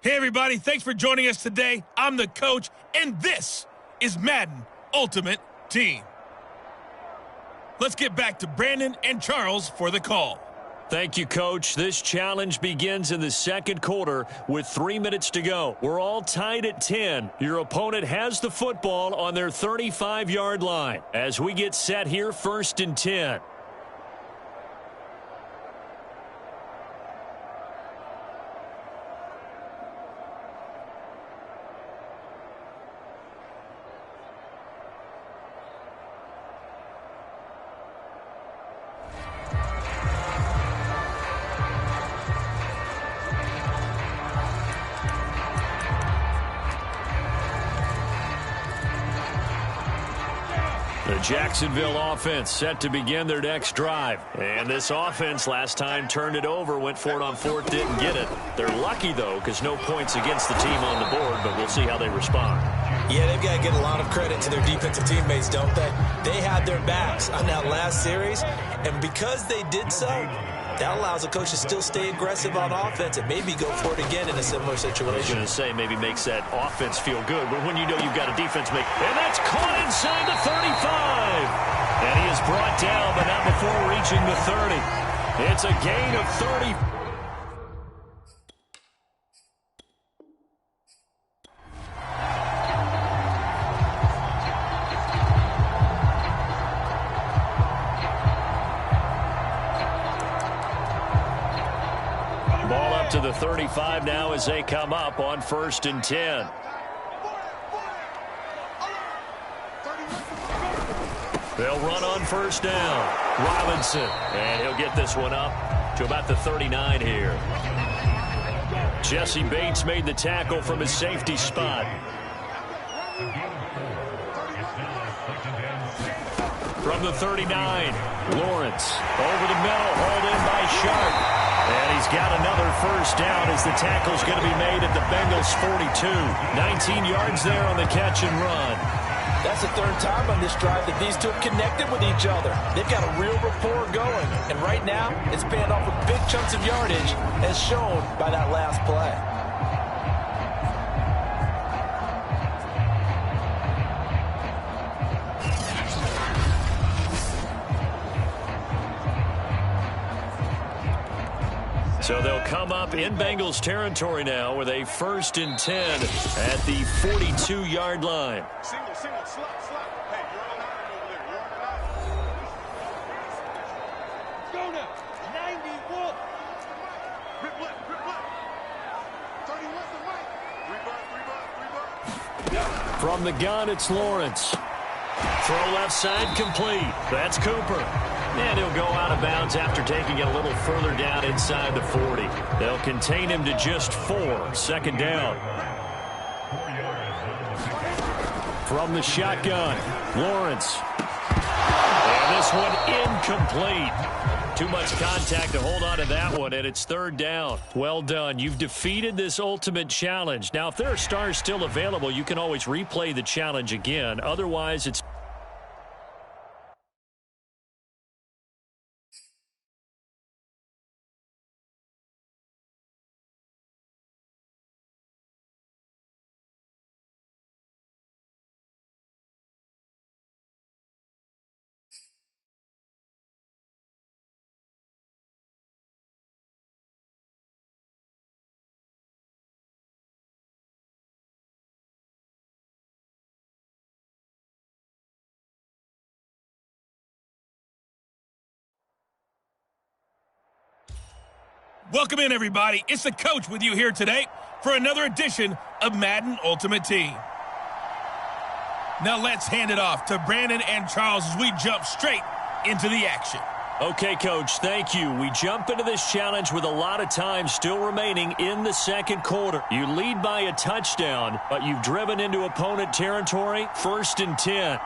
Hey, everybody. Thanks for joining us today. I'm the coach, and this is Madden Ultimate Team. Let's get back to Brandon and Charles for the call. Thank you, Coach. This challenge begins in the second quarter with 3 minutes to go. We're all tied at 10. Your opponent has the football on their 35-yard line. As we get set here, 1st and 10. The Jacksonville offense set to begin their next drive. And this offense last time turned it over, went for it on 4th, didn't get it. They're lucky, though, because no points against the team on the board, but we'll see how they respond. Yeah, they've got to give a lot of credit to their defensive teammates, don't they? They had their backs on that last series, and because they did so, that allows the coach to still stay aggressive on offense and maybe go for it again in a similar situation. I was going to say maybe makes that offense feel good, but when you know you've got a defense make, and that's caught inside the 35. And he is brought down, but not before reaching the 30. It's a gain of 30. Ball up to the 35 now as they come up on 1st and 10. They'll run on 1st down. Robinson, and he'll get this one up to about the 39 here. Jesse Bates made the tackle from his safety spot. From the 39, Lawrence over the middle, hauled in by Sharp. And he's got another 1st down as the tackle's going to be made at the Bengals 42. 19 yards there on the catch and run. That's the 3rd time on this drive that these two have connected with each other. They've got a real rapport going. And right now, it's paying off with big chunks of yardage, as shown by that last play. So they'll come up in Bengals territory now with a 1st and 10 at the 42-yard line. Single, slot. Hey, you're on iron over there. You're on iron. Let's go now. 91. Rip left. 31 to right. 3 bar. From the gun, it's Lawrence. Throw left side complete. That's Cooper. And he'll go out of bounds after taking it a little further down inside the 40. They'll contain him to just 4. 2nd down. From the shotgun, Lawrence. And this one incomplete. Too much contact to hold on to that one, and it's 3rd down. Well done. You've defeated this ultimate challenge. Now, if there are stars still available, you can always replay the challenge again. Otherwise, it's Welcome in, everybody. It's the coach with you here today for another edition of Madden Ultimate Team. Now let's hand it off to Brandon and Charles as we jump straight into the action. Okay, Coach, thank you. We jump into this challenge with a lot of time still remaining in the second quarter. You lead by a touchdown, but you've driven into opponent territory. 1st and 10.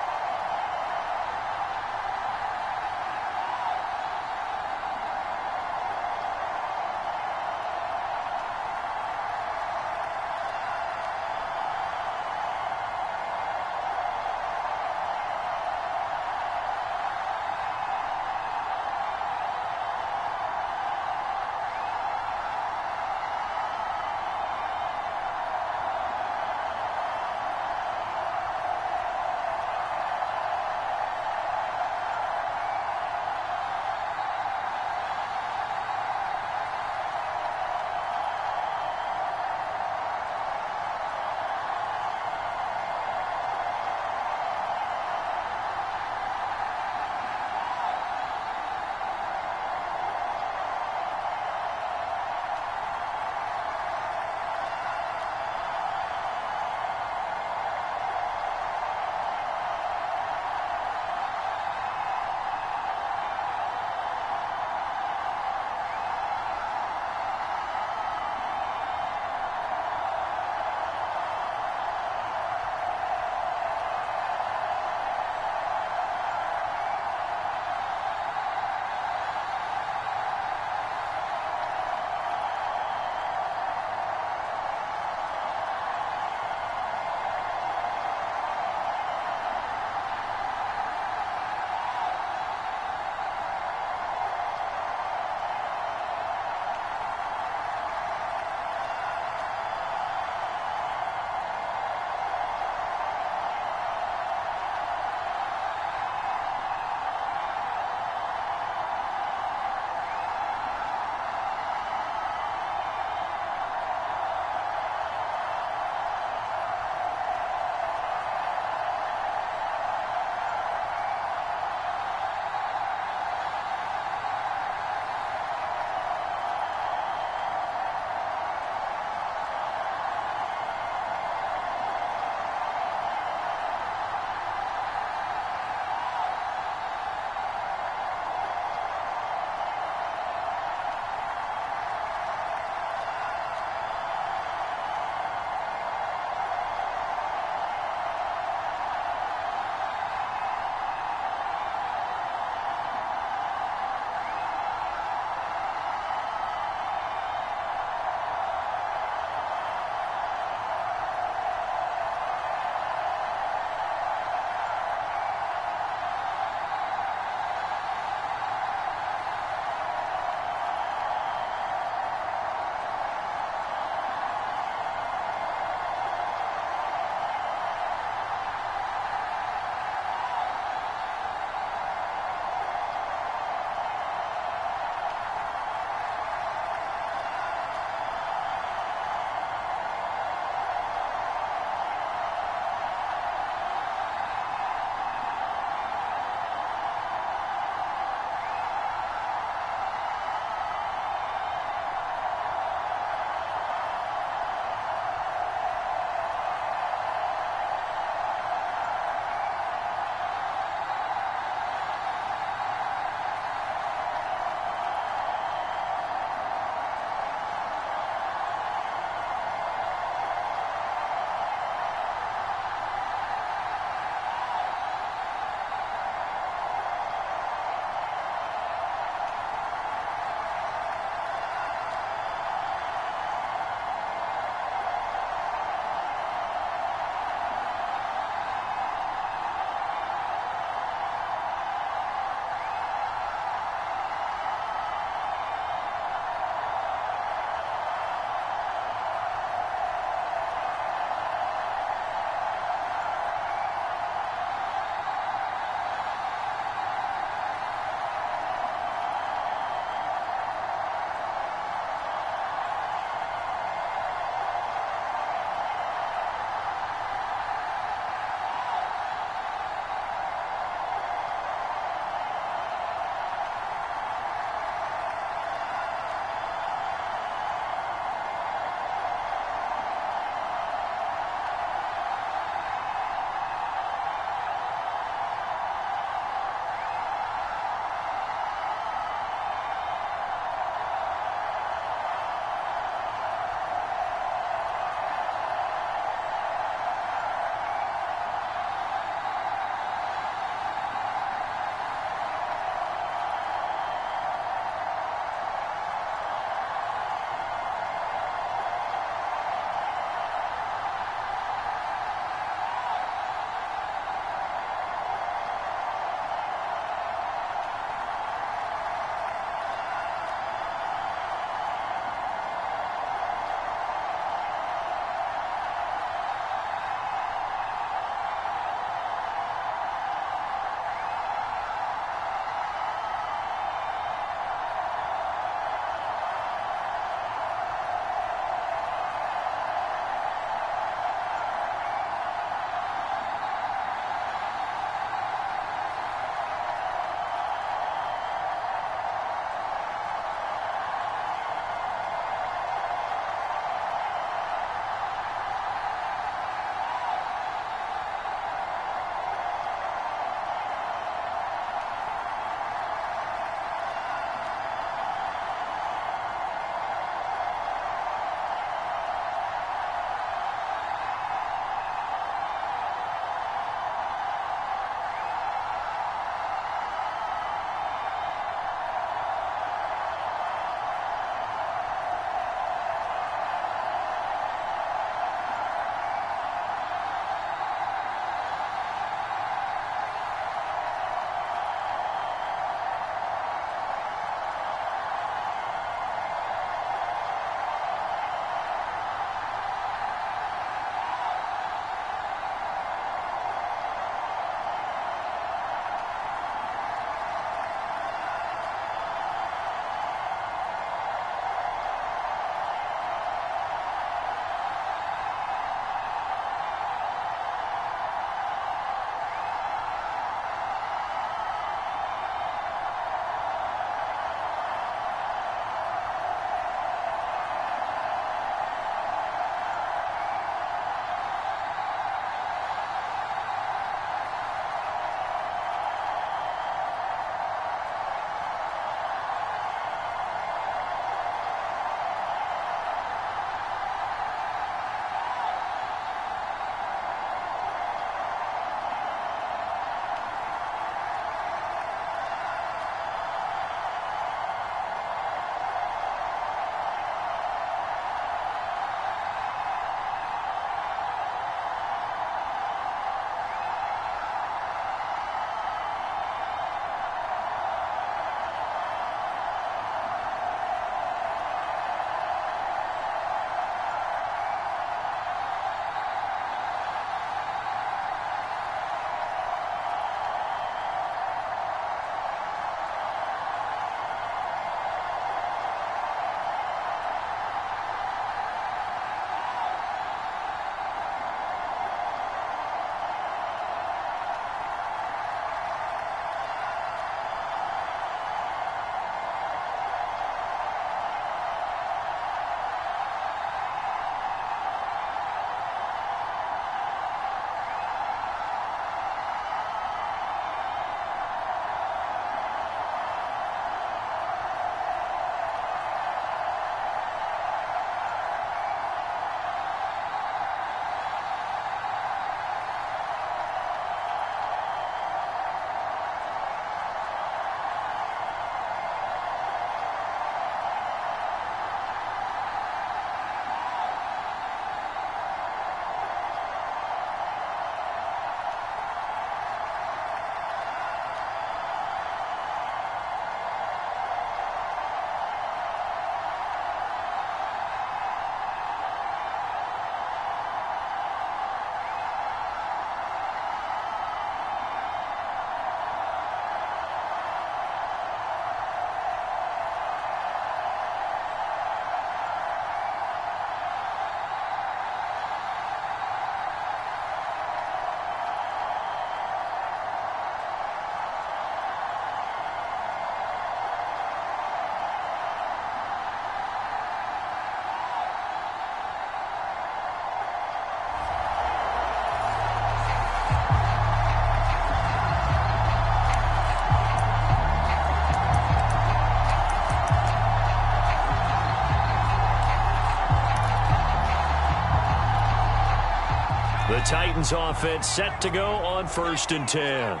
The Titans offense set to go on 1st and 10.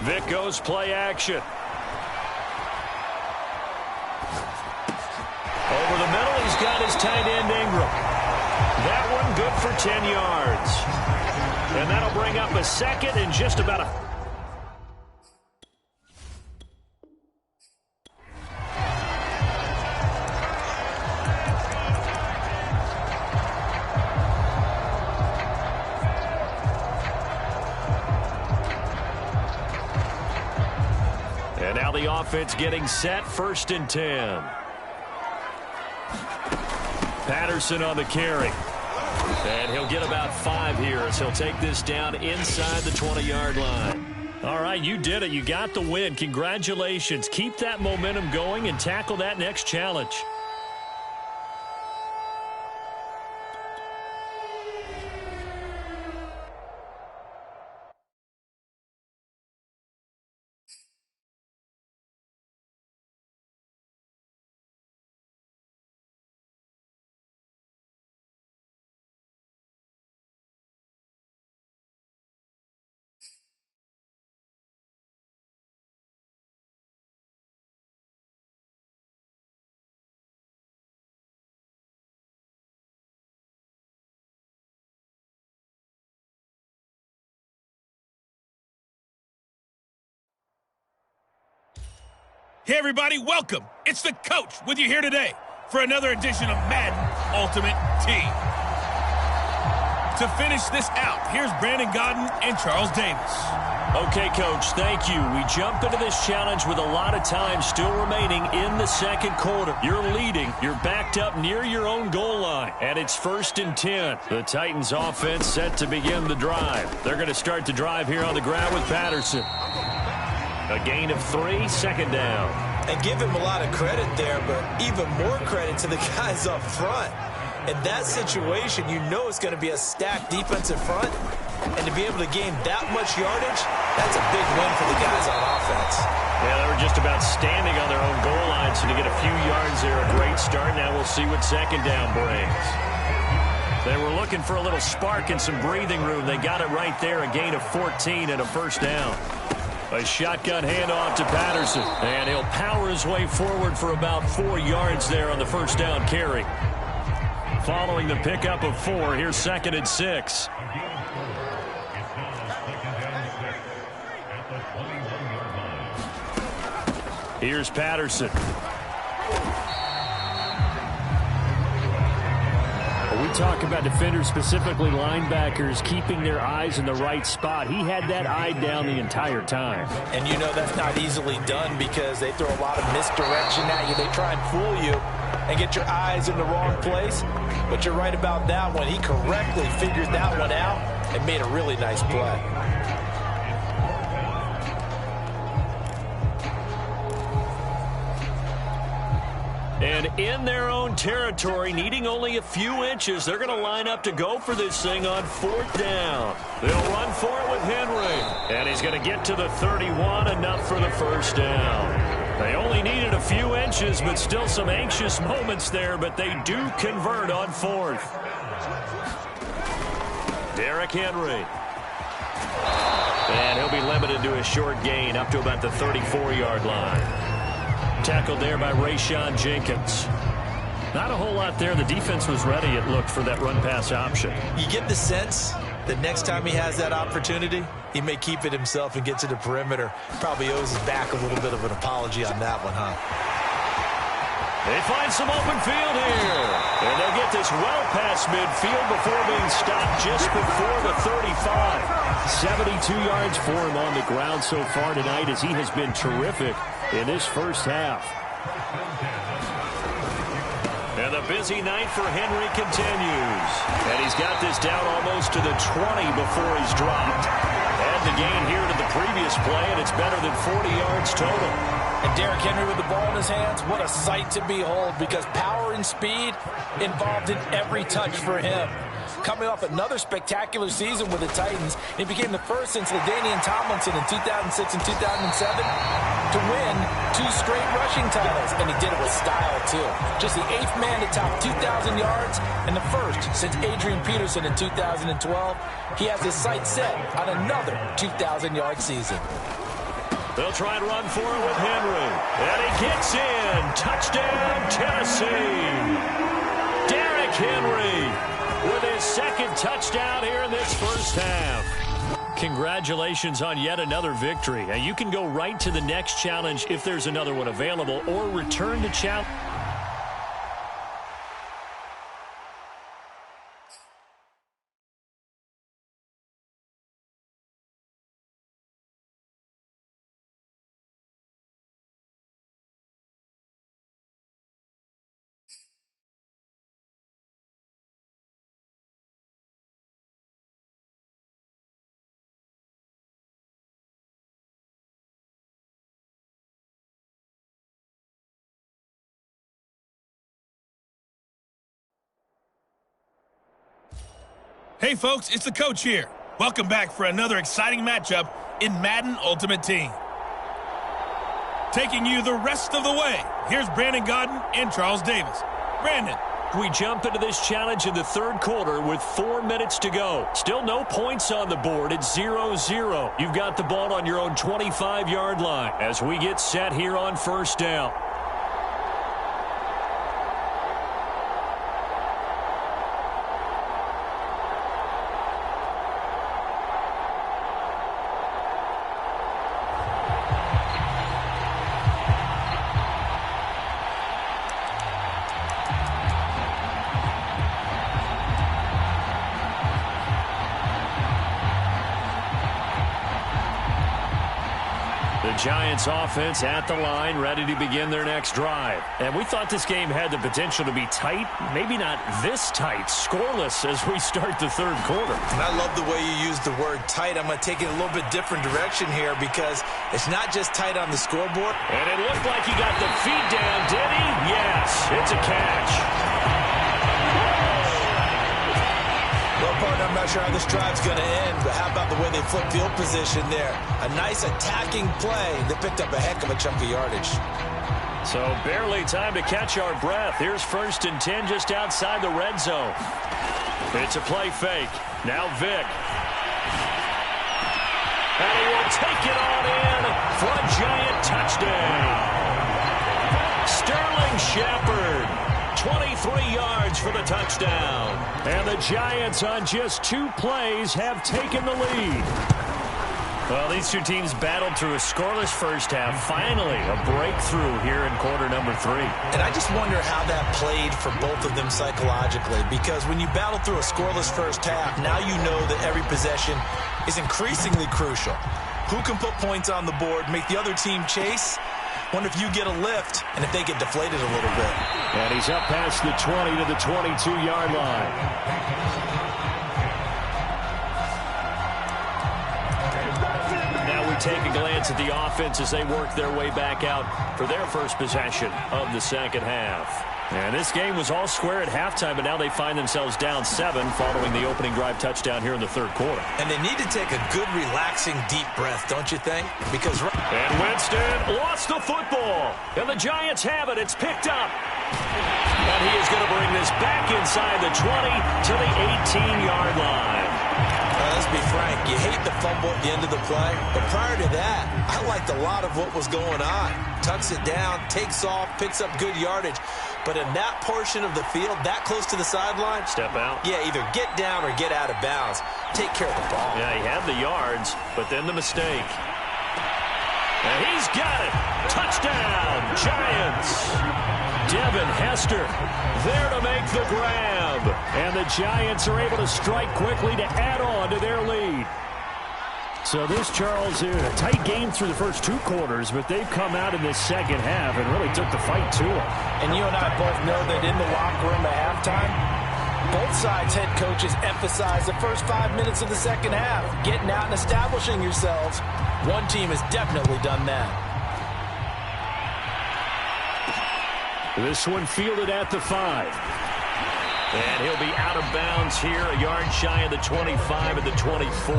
Vic goes play action. Over the middle, he's got his tight end Ingram. That one good for 10 yards. And that'll bring up a second and just about a... And now the offense getting set, 1st and 10. Patterson on the carry. And he'll get about 5 here as he'll take this down inside the 20-yard line. All right, you did it. You got the win. Congratulations. Keep that momentum going and tackle that next challenge. Hey everybody, welcome. It's the coach with you here today for another edition of Madden Ultimate Team. To finish this out, here's Brandon Gaudin and Charles Davis. Okay, Coach, thank you. We jump into this challenge with a lot of time still remaining in the second quarter. You're leading. You're backed up near your own goal line. And it's 1st and 10. The Titans offense set to begin the drive. They're going to start the drive here on the ground with Patterson. A gain of 3, 2nd down. And give him a lot of credit there, but even more credit to the guys up front. In that situation, you know it's going to be a stacked defensive front. And to be able to gain that much yardage, that's a big win for the guys on offense. Yeah, they were just about standing on their own goal line, so to get a few yards there, a great start. Now we'll see what 2nd down brings. They were looking for a little spark and some breathing room. They got it right there, a gain of 14 and a 1st down. A shotgun handoff to Patterson, and he'll power his way forward for about 4 yards there on the 1st down carry. Following the pickup of 4, here's 2nd and 6. Here's Patterson. We talk about defenders, specifically linebackers, keeping their eyes in the right spot. He had that eye down the entire time. And you know that's not easily done because they throw a lot of misdirection at you. They try and fool you and get your eyes in the wrong place. But you're right about that one. He correctly figured that one out and made a really nice play. And in their own territory, needing only a few inches, they're going to line up to go for this thing on 4th down. They'll run for it with Henry. And he's going to get to the 31, enough for the 1st down. They only needed a few inches, but still some anxious moments there, but they do convert on 4th. Derrick Henry. And he'll be limited to a short gain up to about the 34-yard line. Tackled there by Rayshon Jenkins. Not a whole lot there. The defense was ready, it looked, for that run-pass option. You get the sense that next time he has that opportunity, he may keep it himself and get to the perimeter. Probably owes his back a little bit of an apology on that one, huh? They find some open field here. And they'll get this well past midfield before being stopped just before the 35. 72 yards for him on the ground so far tonight as he has been terrific in this 1st half. And the busy night for Henry continues. And he's got this down almost to the 20 before he's dropped. Add the gain here to the previous play, and it's better than 40 yards total. And Derrick Henry with the ball in his hands, what a sight to behold, because power and speed involved in every touch for him. coming off another spectacular season with the Titans. He became the first since LaDainian Tomlinson in 2006 and 2007 to win 2 straight rushing titles, and he did it with style, too. Just the 8th man to top 2,000 yards and the first since Adrian Peterson in 2012. He has his sights set on another 2,000-yard season. They'll try and run for it with Henry. And he gets in. Touchdown, Tennessee. Derrick Henry with his second touchdown here in this first half. Congratulations on yet another victory. Now, you can go right to the next challenge if there's another one available, or return to challenge. Hey folks, it's the coach here. Welcome back for another exciting matchup in Madden Ultimate Team. Taking you the rest of the way, here's Brandon Gaudin and Charles Davis. Brandon. We jump into this challenge in the third quarter with 4 minutes to go. Still no points on the board. It's 0-0. You've got the ball on your own 25-yard line as we get set here on first down. The Giants offense at the line, ready to begin their next drive. And we thought this game had the potential to be tight, maybe not this tight, scoreless as we start the third quarter. And I love the way you use the word tight. I'm going to take it a little bit different direction here because it's not just tight on the scoreboard. And it looked like he got the feet down, did he? Yes, it's a catch. Well, partner, I'm not sure how this drive's going to end, but how about the way they flip field position there? A nice attacking play. They picked up a heck of a chunk of yardage. So barely time to catch our breath. Here's 1st and 10 just outside the red zone. It's a play fake. Now Vick. And he will take it on in for a Giant touchdown. Sterling Shepard. 23 yards for the touchdown. And the Giants on just 2 plays have taken the lead. Well, these two teams battled through a scoreless first half. Finally, a breakthrough here in quarter number 3. And I just wonder how that played for both of them psychologically, because when you battle through a scoreless first half, now you know that every possession is increasingly crucial. Who can put points on the board, make the other team chase? Wonder if you get a lift and if they get deflated a little bit. And he's up past the 20 to the 22-yard line. Now we take a glance at the offense as they work their way back out for their first possession of the second half. And this game was all square at halftime, but now they find themselves down 7 following the opening drive touchdown here in the third quarter. And they need to take a good, relaxing, deep breath, don't you think? Because... And Winston lost the football. And the Giants have it. It's picked up. And he is going to bring this back inside the 20 to the 18-yard line. Let's be frank, you hate the fumble at the end of the play, but prior to that, I liked a lot of what was going on. Tucks it down, takes off, picks up good yardage. But in that portion of the field, that close to the sideline, step out. Yeah, either get down or get out of bounds. Take care of the ball. Yeah, he had the yards, but then the mistake. And he's got it. Touchdown, Giants. Devin Hester there to make the grab. And the Giants are able to strike quickly to add on to their lead. So this, Charles, a tight game through the first 2 quarters, but they've come out in this second half and really took the fight to them. And you and I both know that in the locker room at halftime, both sides' head coaches emphasize the first 5 minutes of the second half, getting out and establishing yourselves. One team has definitely done that. This one fielded at the 5. And he'll be out of bounds here, a yard shy of the 25 at the 24.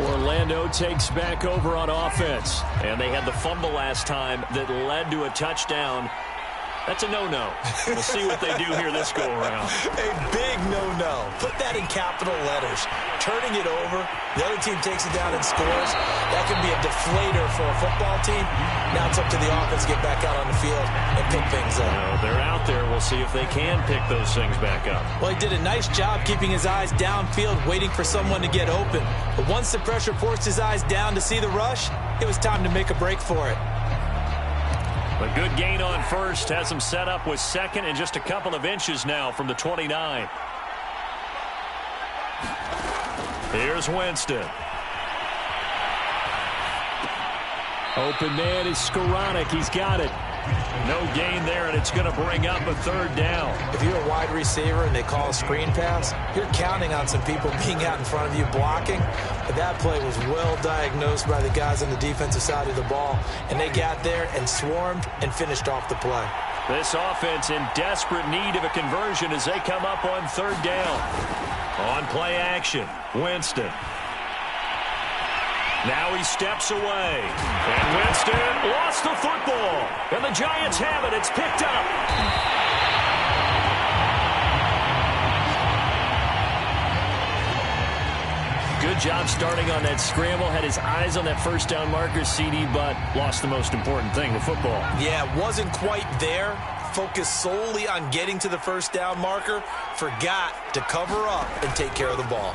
Orlando takes back over on offense. And they had the fumble last time that led to a touchdown. That's a no-no. We'll see what they do here this go-around. A big no-no. Put that in capital letters. Turning it over, the other team takes it down and scores. That could be a deflator for a football team. Now it's up to the offense to get back out on the field and pick things up. They're out there. We'll see if they can pick those things back up. Well, he did a nice job keeping his eyes downfield, waiting for someone to get open. But once the pressure forced his eyes down to see the rush, it was time to make a break for it. A good gain on first has him set up with second and just a couple of inches now from the 29. Here's Winston. Open man is Skoranek. He's got it. No gain there, and it's going to bring up a third down. If you're a wide receiver and they call a screen pass, you're counting on some people being out in front of you blocking. But that play was well diagnosed by the guys on the defensive side of the ball, and they got there and swarmed and finished off the play. This offense in desperate need of a conversion as they come up on third down. On play action, Winston. Now he steps away. And Winston lost the football. And the Giants have it. It's picked up. Good job starting on that scramble. Had his eyes on that first down marker, CD, but lost the most important thing, the football. Yeah, wasn't quite there. Focused solely on getting to the first down marker. Forgot to cover up and take care of the ball.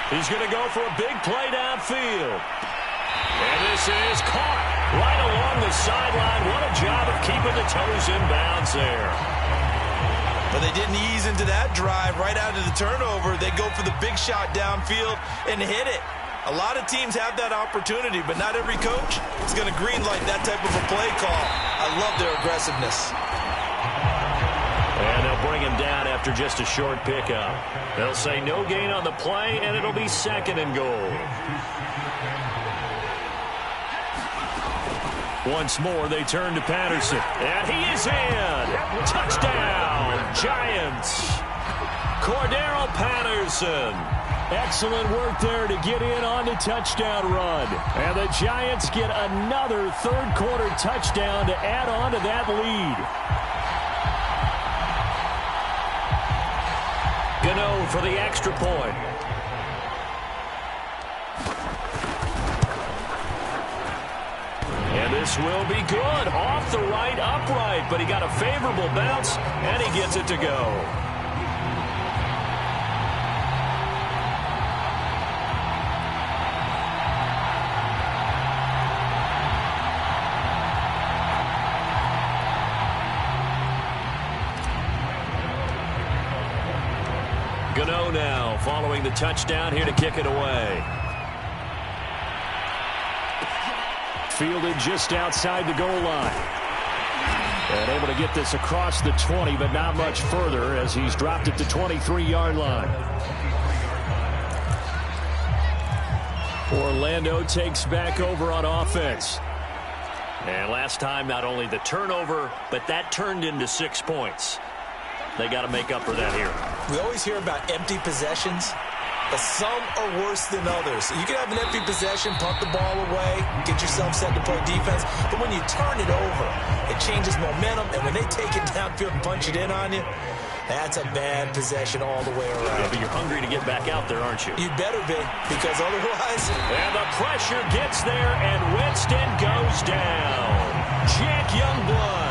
He's going to go for a big play downfield. And this is caught right along the sideline. What a job of keeping the toes in bounds there. But they didn't ease into that drive right out of the turnover. They go for the big shot downfield and hit it. A lot of teams have that opportunity, but not every coach is going to greenlight that type of a play call. I love their aggressiveness. And they'll bring him down after just a short pickup. They'll say no gain on the play, and it'll be second and goal. Once more, they turn to Patterson. And he is in. Touchdown, Giants. Cordero Patterson. Excellent work there to get in on the touchdown run. And the Giants get another third-quarter touchdown to add on to that lead. Gano for the extra point. And this will be good. Off the right, upright, but he got a favorable bounce, and he gets it to go. Gano now following the touchdown here to kick it away. Fielded just outside the goal line. And able to get this across the 20, but not much further as he's dropped it to 23-yard line. Orlando takes back over on offense. And last time, not only the turnover, but that turned into 6 points. They got to make up for that here. We always hear about empty possessions, but some are worse than others. You can have an empty possession, punt the ball away, get yourself set to play defense, but when you turn it over, it changes momentum, and when they take it downfield and punch it in on you, that's a bad possession all the way around. Yeah, but you're hungry to get back out there, aren't you? You better be, because otherwise... And the pressure gets there, and Winston goes down. Jack Youngblood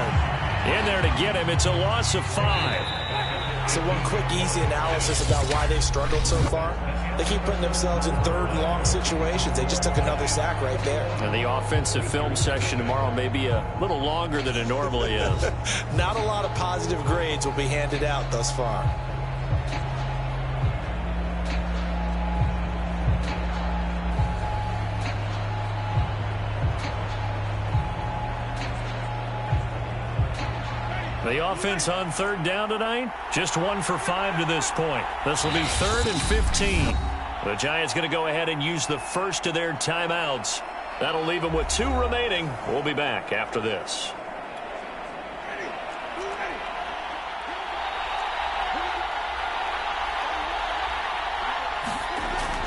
in there to get him. It's a loss of 5. So one quick, easy analysis about why they've struggled so far. They keep putting themselves in third and long situations. They just took another sack right there. And the offensive film session tomorrow may be a little longer than it normally is. Not a lot of positive grades will be handed out thus far. The offense on third down tonight, just 1 for 5 to this point. This will be 3rd and 15. The Giants going to go ahead and use the first of their timeouts That'll leave him with 2 remaining. We'll be back after this.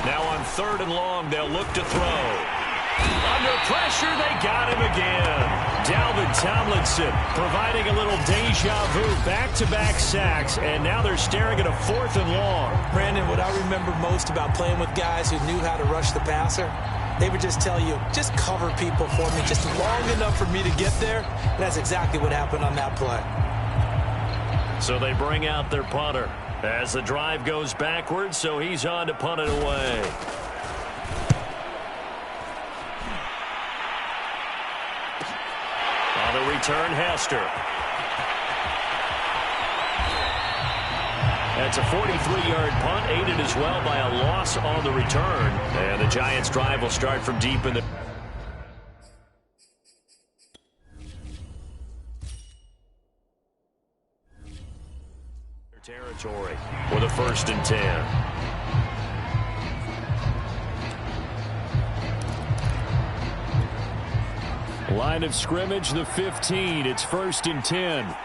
Now on 3rd and long, they'll look to throw. Under pressure, they got him again. Dalvin Tomlinson providing a little deja vu, back-to-back sacks, and now they're staring at a 4th and long. Brandon, what I remember most about playing with guys who knew how to rush the passer, they would just tell you, just cover people for me, just long enough for me to get there. And that's exactly what happened on that play. So they bring out their punter as the drive goes backwards, so he's on to punt it away. On the return, Hester. That's a 43-yard punt, aided as well by a loss on the return. And the Giants' drive will start from deep in the territory with a 1st and 10. Line of scrimmage, the 15. It's 1st and 10.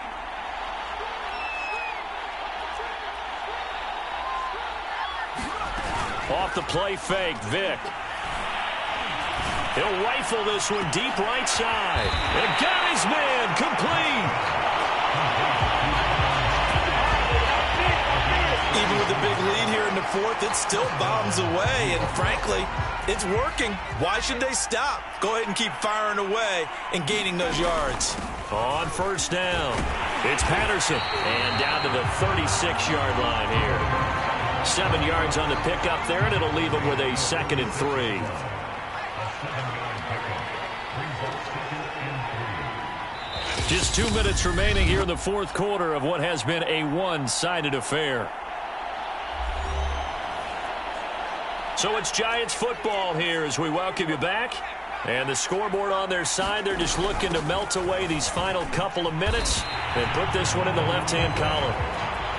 Off the play fake, Vick. He'll rifle this one deep right side. And got his man complete. Even with a big lead here in the 4th, it still bombs away. And frankly, it's working. Why should they stop? Go ahead and keep firing away and gaining those yards. On 1st down, it's Patterson. And down to the 36-yard line here. 7 yards on the pickup there, and it'll leave him with a 2nd and 3. Just 2 minutes remaining here in the 4th quarter of what has been a one-sided affair. So it's Giants football here as we welcome you back. And the scoreboard on their side, they're just looking to melt away these final couple of minutes and put this one in the left-hand column.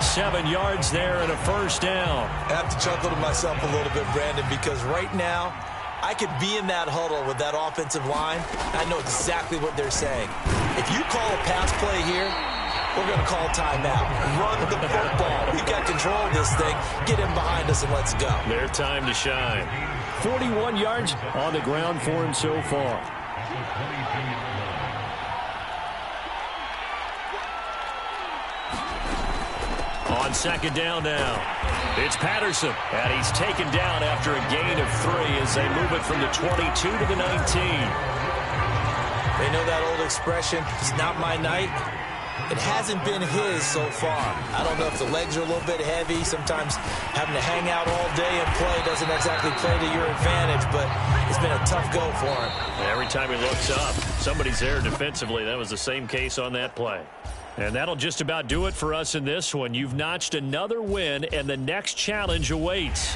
7 yards there and a 1st down. I have to chuckle to myself a little bit, Brandon, because right now I could be in that huddle with that offensive line. I know exactly what they're saying. If you call a pass play here, we're going to call timeout. Run the football. We've got control of this thing. Get in behind us and let's go. Their time to shine. 41 yards on the ground for him so far. On 2nd down now, it's Patterson, and he's taken down after a gain of 3 as they move it from the 22 to the 19. They know that old expression, it's not my night. It hasn't been his so far. I don't know if the legs are a little bit heavy. Sometimes having to hang out all day and play doesn't exactly play to your advantage, but it's been a tough go for him. Every time he looks up, somebody's there defensively. That was the same case on that play. And that'll just about do it for us in this one. You've notched another win, and the next challenge awaits.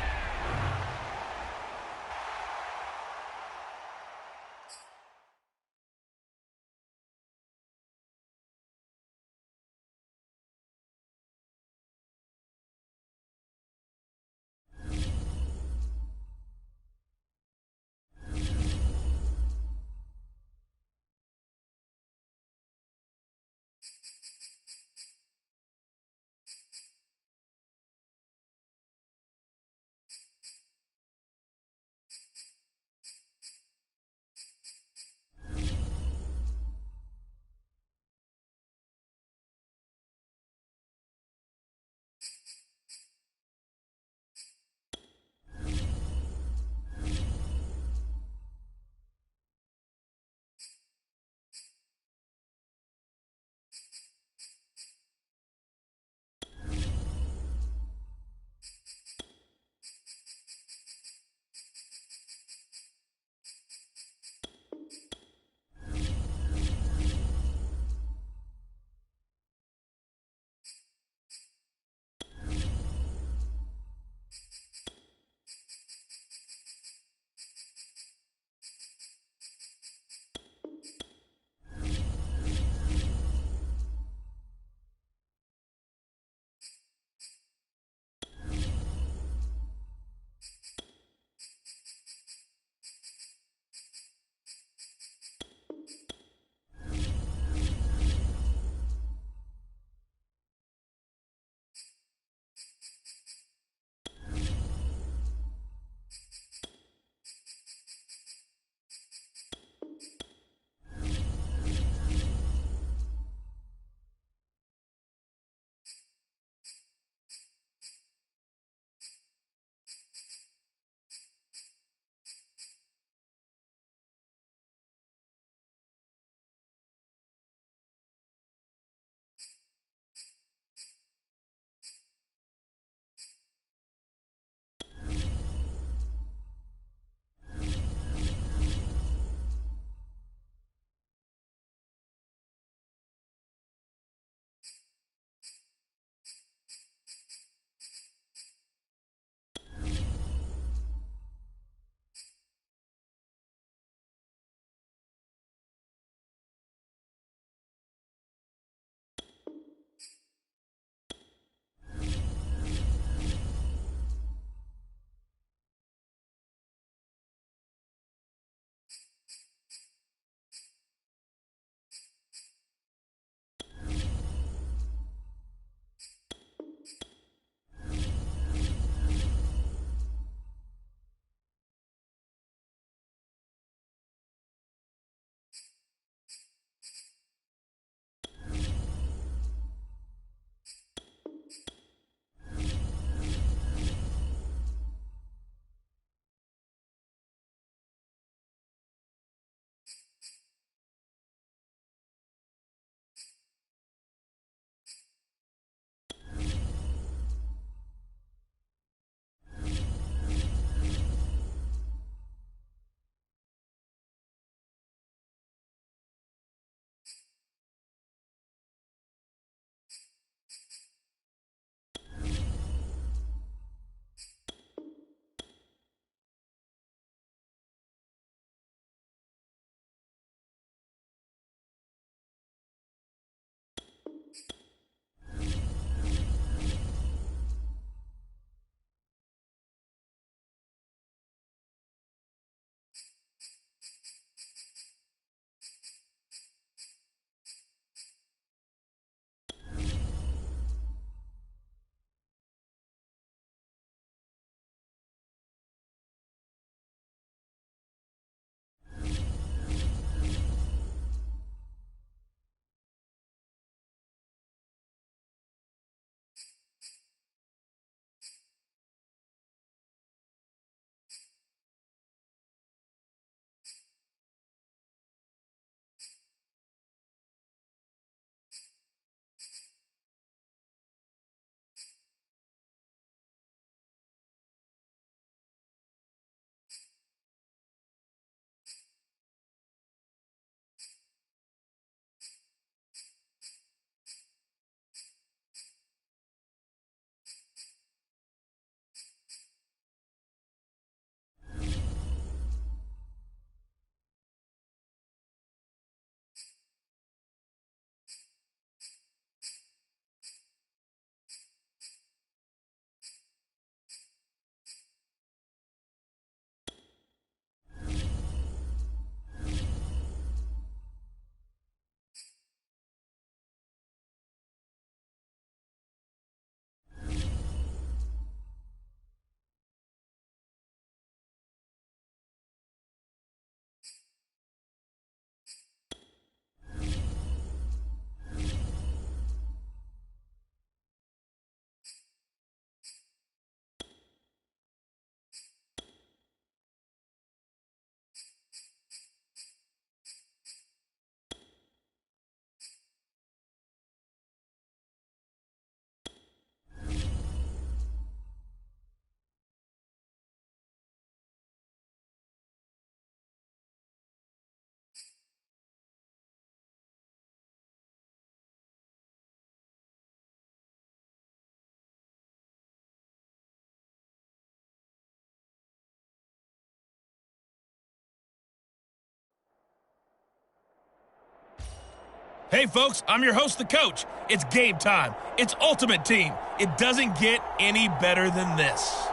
Hey, folks, I'm your host, the coach. It's game time. It's Ultimate Team. It doesn't get any better than this.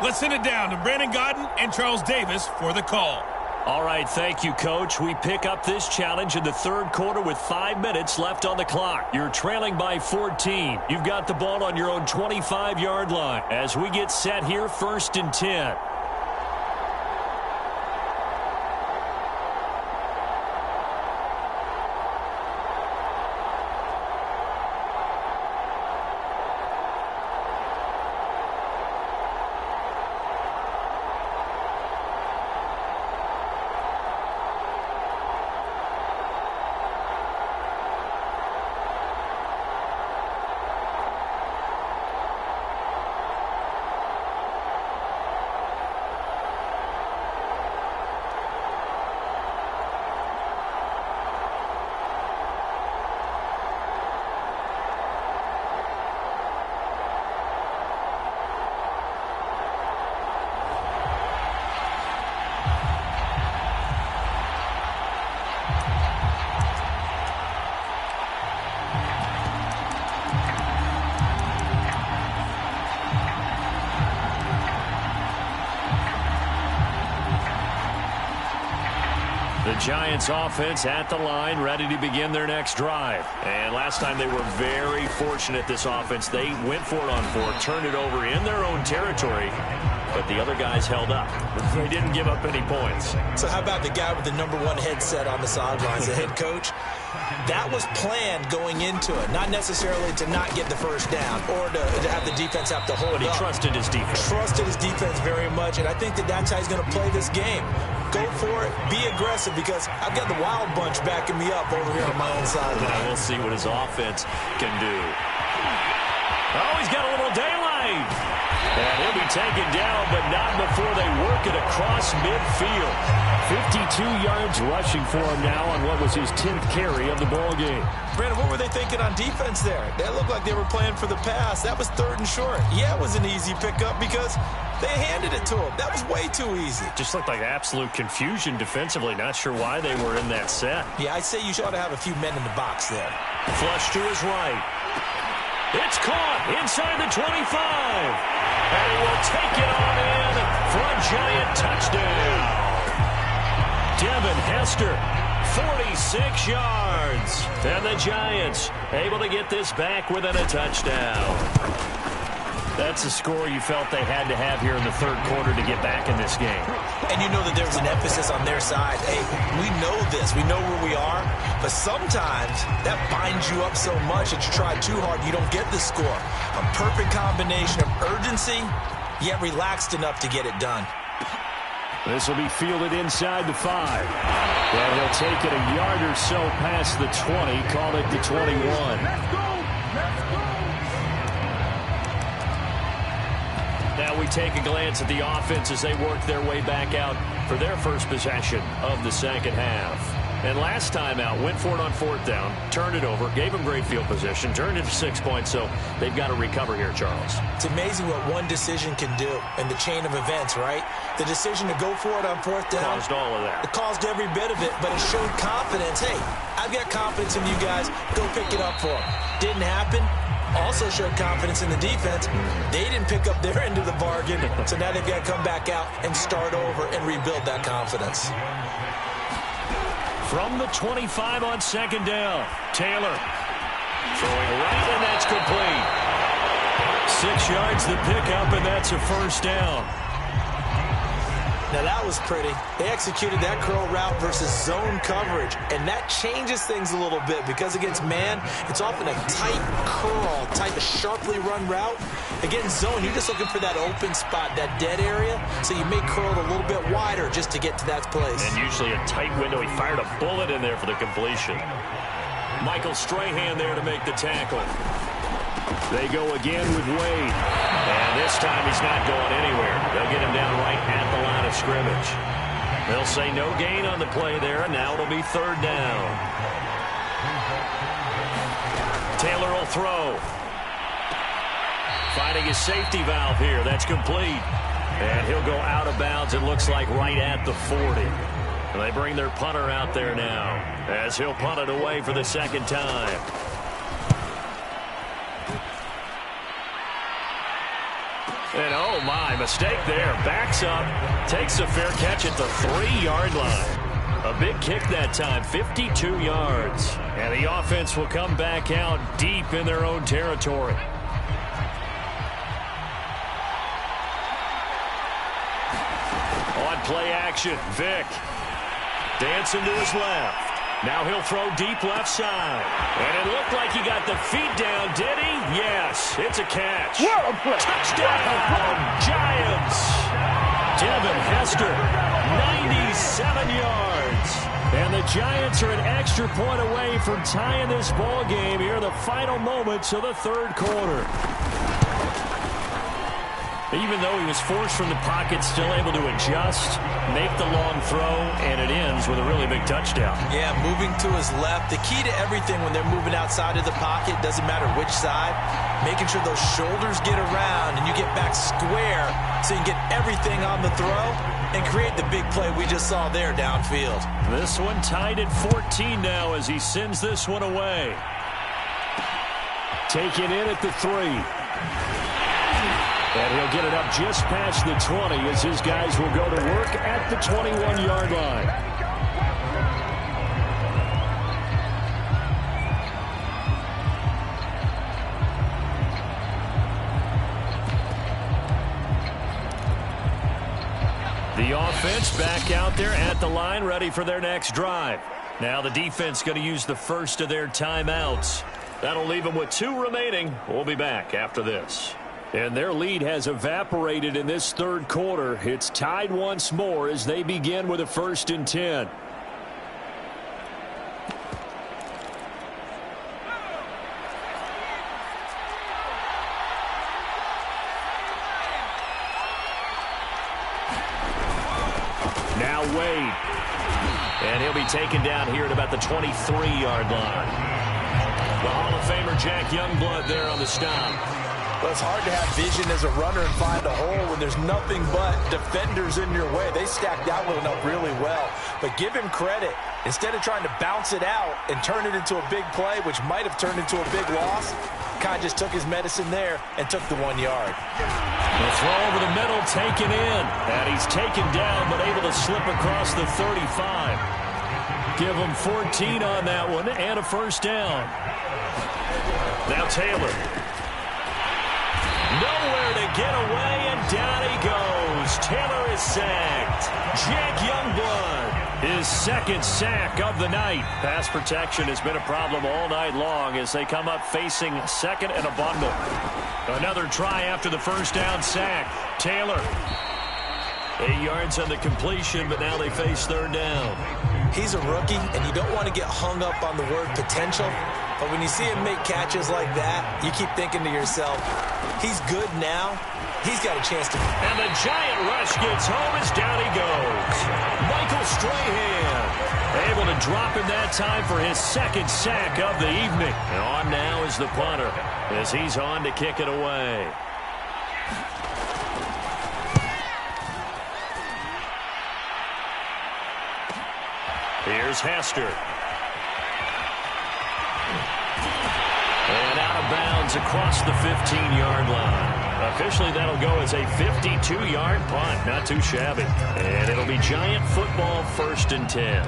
Let's send it down to Brandon Gaudin and Charles Davis for the call. All right, thank you, Coach. We pick up this challenge in the third quarter with 5 minutes left on the clock. You're trailing by 14. You've got the ball on your own 25-yard line. As we get set here, 1st and 10. The Giants offense at the line, ready to begin their next drive. And last time they were very fortunate, this offense. They went for it on 4, turned it over in their own territory, but the other guys held up. They didn't give up any points. So how about the guy with the #1 headset on the sidelines, the head coach? That was planned going into it, not necessarily to not get the first down or to have the defense have to hold But he up. trusted his defense. Trusted his defense very much, and I think that's how he's going to play this game. Go for it, be aggressive, because I've got the wild bunch backing me up over here on my own sideline. And we'll see what his offense can do. Oh, he's got a little daylight. And he'll be taken down, but not before they work it across midfield. 52 yards rushing for him now on what was his 10th carry of the ball game. Brandon, what were they thinking on defense there? That looked like they were playing for the pass. That was 3rd and short. Yeah, it was an easy pickup because they handed it to him. That was way too easy. Just looked like absolute confusion defensively. Not sure why they were in that set. Yeah, I'd say you ought to have a few men in the box there. Flush to his right. It's caught inside the 25. And he will take it on in for a Giant touchdown. Devin Hester, 46 yards. And the Giants able to get this back within a touchdown. That's a score you felt they had to have here in the third quarter to get back in this game. And you know that there was an emphasis on their side. Hey, we know this. We know where we are. But sometimes that binds you up so much that you try too hard, you don't get the score. A perfect combination of urgency, yet relaxed enough to get it done. This will be fielded inside the 5. And he'll take it a yard or so past the 20, call it the 21. Let's go! Let's go! Now we take a glance at the offense as they work their way back out for their first possession of the second half. And last time out, went for it on 4th down, turned it over, gave them great field position, turned it to 6 points, so they've got to recover here, Charles. It's amazing what one decision can do in the chain of events, right? The decision to go for it on 4th down. Caused all of that. It caused every bit of it, but it showed confidence. Hey, I've got confidence in you guys. Go pick it up for them. Didn't happen. Also showed confidence in the defense. They didn't pick up their end of the bargain, so now they've got to come back out and start over and rebuild that confidence. From the 25 on 2nd down, Taylor throwing right, and that's complete. 6 yards the pickup, and that's a 1st down. Now that was pretty. They executed that curl route versus zone coverage, and that changes things a little bit because against man, it's often a tight curl, tight, sharply run route. Against zone, you're just looking for that open spot, that dead area, so you may curl it a little bit wider just to get to that place. And usually a tight window. He fired a bullet in there for the completion. Michael Strahan there to make the tackle. They go again with Wade. And this time he's not going anywhere. They'll get him down right at the line of scrimmage. They'll say no gain on the play there, and now it'll be 3rd down. Taylor will throw. Finding his safety valve here. That's complete. And he'll go out of bounds, it looks like, right at the 40. They bring their punter out there now as he'll punt it away for the second time. And oh my, mistake there. Backs up, takes a fair catch at the 3-yard line. A big kick that time, 52 yards. And the offense will come back out deep in their own territory. On play action, Vick. Dancing to his left. Now he'll throw deep left side. And it looked like he got the feet down, did he? Yes, it's a catch. Touchdown, Giants. Devin Hester, 97 yards. And the Giants are an extra point away from tying this ball game here in the final moments of the third quarter. Even though he was forced from the pocket, still able to adjust, make the long throw, and it ends with a really big touchdown. Yeah, moving to his left. The key to everything when they're moving outside of the pocket, doesn't matter which side, making sure those shoulders get around and you get back square so you can get everything on the throw and create the big play we just saw there downfield. This one tied at 14 now as he sends this one away. Taken in at the 3. And he'll get it up just past the 20 as his guys will go to work at the 21-yard line. The offense back out there at the line, ready for their next drive. Now the defense going to use the first of their timeouts. That'll leave them with 2 remaining. We'll be back after this. And their lead has evaporated in this third quarter. It's tied once more as they begin with a 1st and 10. Now Wade. And he'll be taken down here at about the 23-yard line. The Hall of Famer Jack Youngblood there on the stop. Well, it's hard to have vision as a runner and find a hole when there's nothing but defenders in your way. They stacked that one up really well. But give him credit. Instead of trying to bounce it out and turn it into a big play, which might have turned into a big loss, kind of just took his medicine there and took the 1 yard. The throw over the middle taken in. And he's taken down but able to slip across the 35. Give him 14 on that one and a 1st down. Now Taylor. Nowhere to get away, and down he goes. Taylor is sacked. Jack Youngblood, his 2nd sack of the night. Pass protection has been a problem all night long as they come up facing 2nd and a bundle. Another try after the 1st down sack. Taylor. 8 yards on the completion, but now they face 3rd down. He's a rookie, and you don't want to get hung up on the word potential. But when you see him make catches like that, you keep thinking to yourself, he's good now. He's got a chance to. And the giant rush gets home as down he goes. Michael Strahan able to drop him that time for his 2nd sack of the evening. And on now is the punter as he's on to kick it away. Here's Hester. And out of bounds across the 15-yard line. Officially, that'll go as a 52-yard punt. Not too shabby. And it'll be Giant football 1st and 10.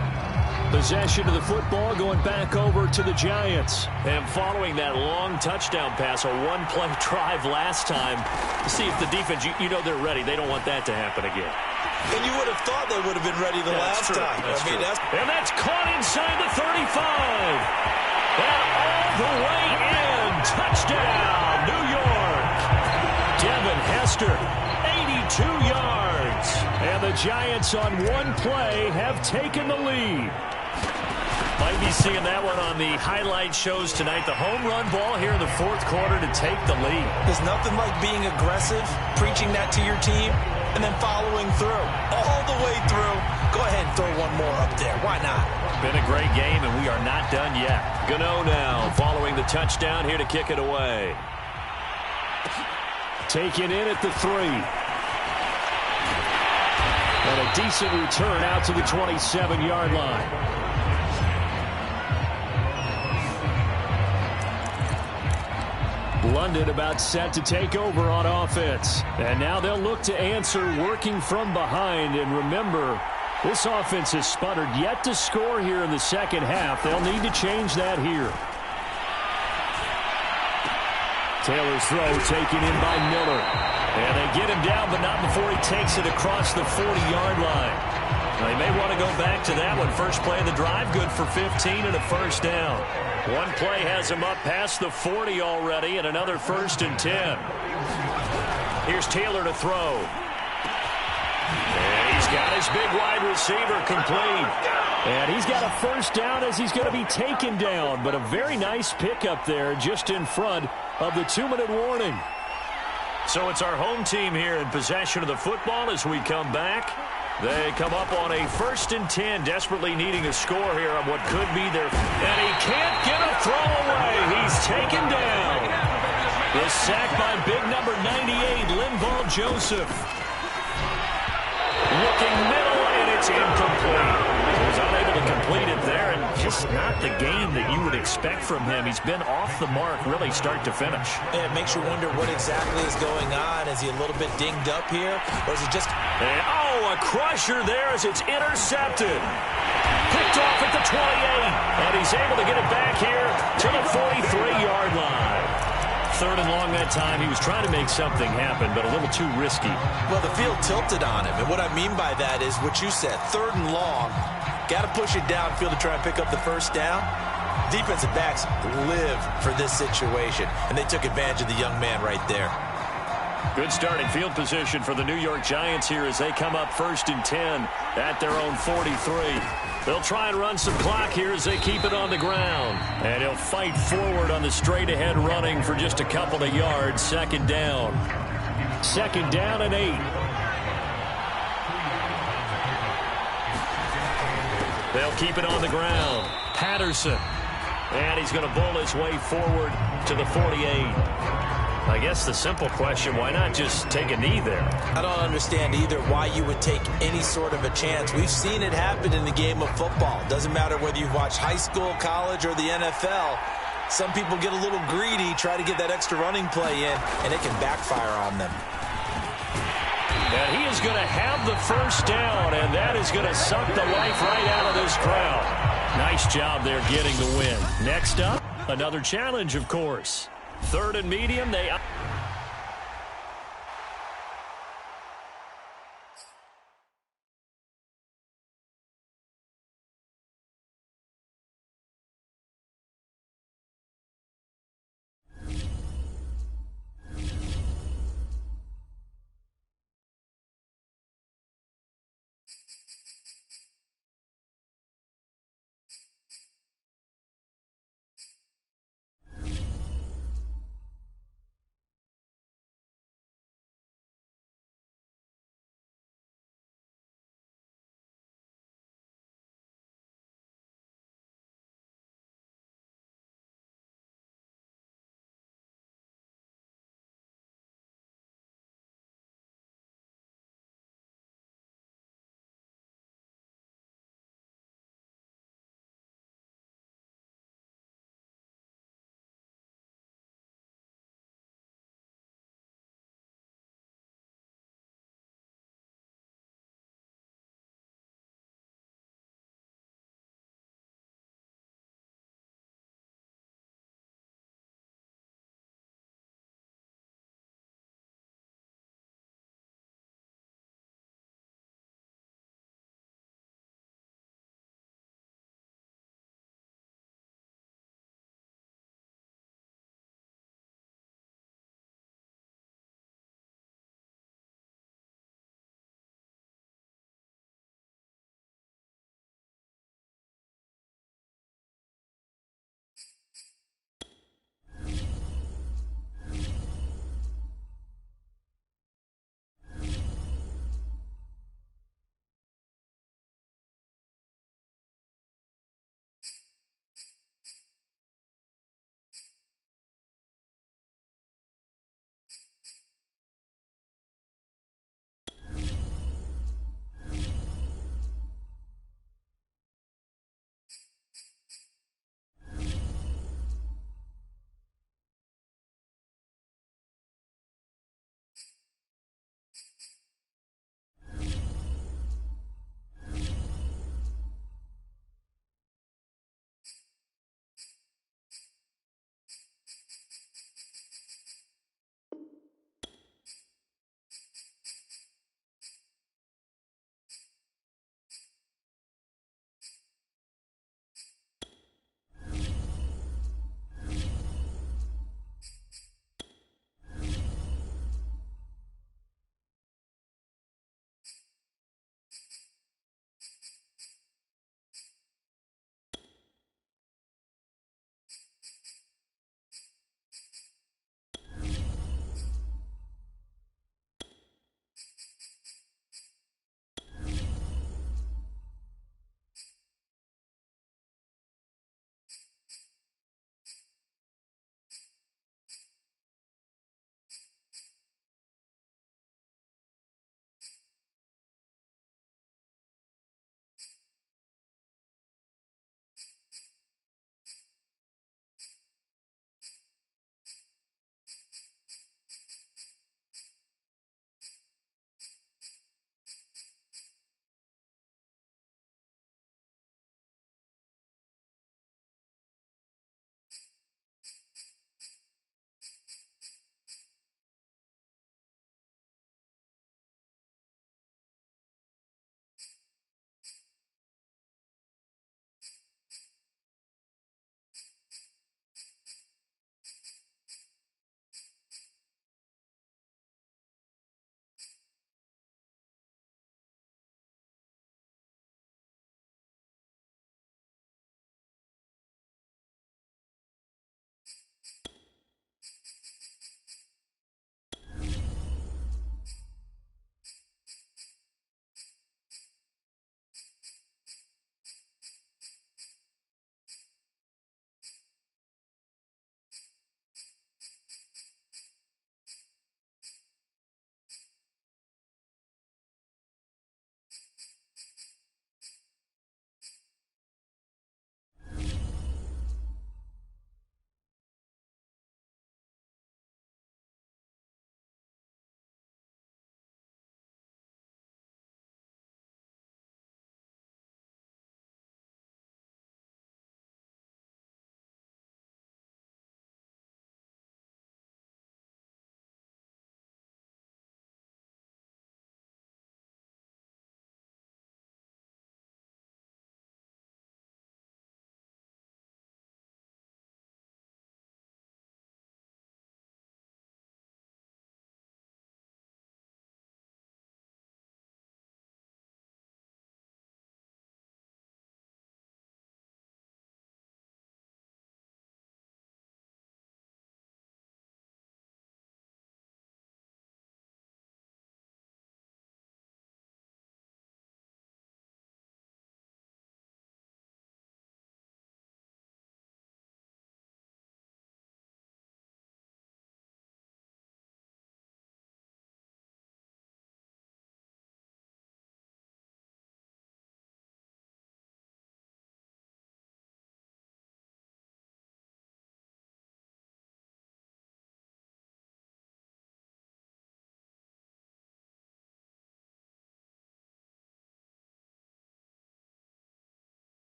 Possession of the football going back over to the Giants. And following that long touchdown pass, a 1-play drive last time, to see if the defense, you know they're ready. They don't want that to happen again. And you would have thought they would have been ready the last time. And that's caught inside the 35. And all the way in. Touchdown, New York. Devin Hester, 82 yards. And the Giants on 1 play have taken the lead. Might be seeing that one on the highlight shows tonight. The home run ball here in the 4th quarter to take the lead. There's nothing like being aggressive, preaching that to your team, and then following through. All the way through. Go ahead and throw one more up there. Why not? Been a great game, and we are not done yet. Gano now following the touchdown here to kick it away. Taken in at the 3. And a decent return out to the 27-yard line. London about set to take over on offense. And now they'll look to answer working from behind. And remember, this offense has sputtered yet to score here in the second half. They'll need to change that here. Taylor's throw taken in by Miller. And they get him down, but not before he takes it across the 40-yard line. Now, they may want to go back to that one. First play of the drive, good for 15 and a first down. One play has him up past the 40 already, and another 1st and 10. Here's Taylor to throw. And he's got his big wide receiver complete. And he's got a first down as he's going to be taken down. But a very nice pickup there just in front of the 2-minute warning. So it's our home team here in possession of the football as we come back. They come up on a 1st and 10, desperately needing a score here on what could be their... And he can't get a throw away. He's taken down. The sack by big number 98, LindenBully Joseph. Looking middle, and it's incomplete. He was unable to complete it there, and just not the game that you would expect from him. He's been off the mark, really start to finish. It makes you wonder what exactly is going on. Is he a little bit dinged up here, or is it just... And, a crusher there as it's intercepted. Picked off at the 28, and he's able to get it back here to the 43-yard line. 3rd and long that time. He was trying to make something happen, but a little too risky. Well, the field tilted on him, and what I mean by that is what you said, 3rd and long. Got to push it downfield to try and pick up the first down. Defensive backs live for this situation, and they took advantage of the young man right there. Good starting field position for the New York Giants here as they come up 1st and 10 at their own 43. They'll try and run some clock here as they keep it on the ground. And he'll fight forward on the straight-ahead running for just a couple of yards. 2nd down. 2nd down and 8. They'll keep it on the ground. Patterson. And he's going to bowl his way forward to the 48. I guess the simple question, why not just take a knee there? I don't understand either why you would take any sort of a chance. We've seen it happen in the game of football. Doesn't matter whether you watch high school, college, or the NFL. Some people get a little greedy, try to get that extra running play in, and it can backfire on them. And he is going to have the first down, and that is going to suck the life right out of this crowd. Nice job there getting the win. Next up, another challenge, of course. 3rd and medium, they...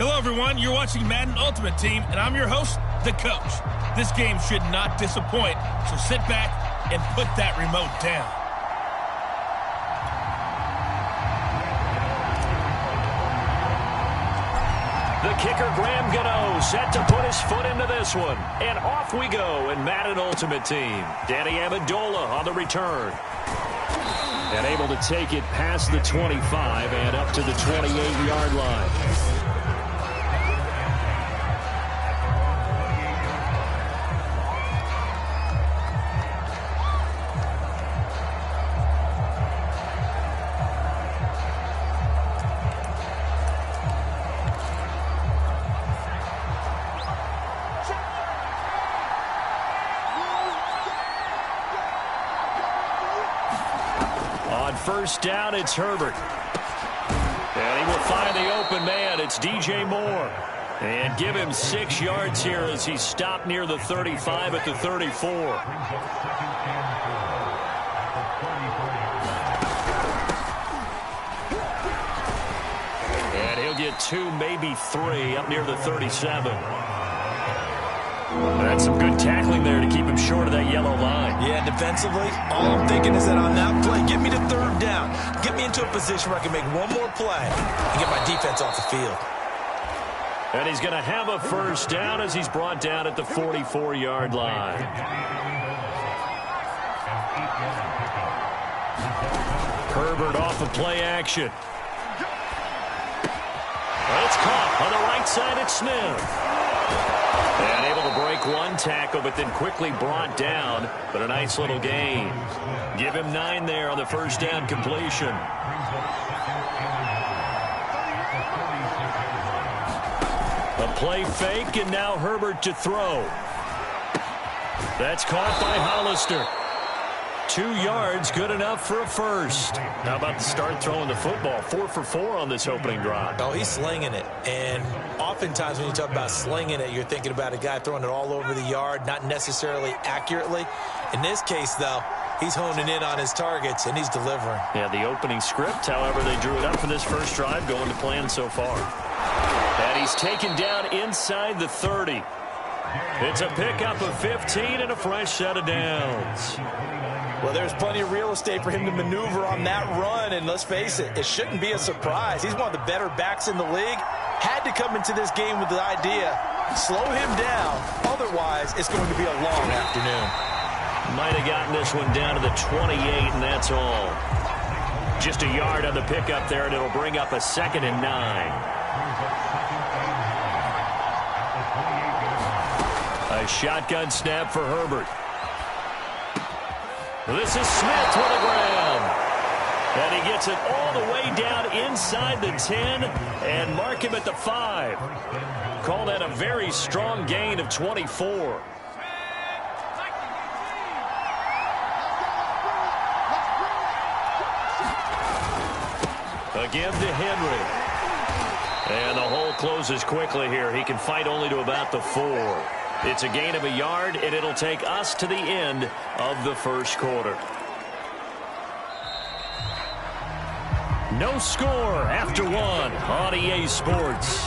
Hello, everyone. You're watching Madden Ultimate Team, and I'm your host, the coach. This game should not disappoint, so sit back and put that remote down. The kicker, Graham Gano, set to put his foot into this one. And off we go in Madden Ultimate Team. Danny Amendola on the return. And able to take it past the 25 and up to the 28-yard line. First down, it's Herbert. And he will find the open man. It's DJ Moore. And give him 6 yards here as he stopped near the 35 at the 34. And he'll get 2, maybe 3 up near the 37. That's some good tackling there to keep him short of that yellow line. Yeah, defensively, all I'm thinking is that on that play, get me to third down. Get me into a position where I can make one more play and get my defense off the field. And he's going to have a first down as he's brought down at the 44-yard line. Herbert off of play action. It's caught on the right side at Smith. And able to break one tackle, but then quickly brought down. But a nice little gain. Give him 9 there on the first down completion. A play fake, and now Herbert to throw. That's caught by Hollister. 2 yards, good enough for a first. How about the start throwing the football? 4 for 4 on this opening drive. Oh, he's slinging it. And oftentimes when you talk about slinging it, you're thinking about a guy throwing it all over the yard, not necessarily accurately. In this case, though, he's honing in on his targets, and he's delivering. Yeah, the opening script, however, they drew it up for this first drive, going to plan so far. And he's taken down inside the 30. It's a pickup of 15 and a fresh set of downs. Well, there's plenty of real estate for him to maneuver on that run, and let's face it, it shouldn't be a surprise. He's one of the better backs in the league. Had to come into this game with the idea, slow him down, otherwise it's going to be a long afternoon. Might have gotten this one down to the 28, and that's all. Just a yard on the pickup there, and it'll bring up a 2nd and 9. A shotgun snap for Herbert. This is Smith with a grab. And he gets it all the way down inside the 10 and mark him at the 5. Call that a very strong gain of 24. Again to Henry. And the hole closes quickly here. He can fight only to about the 4. It's a gain of a yard, and it'll take us to the end of the first quarter. No score after 1 on EA Sports.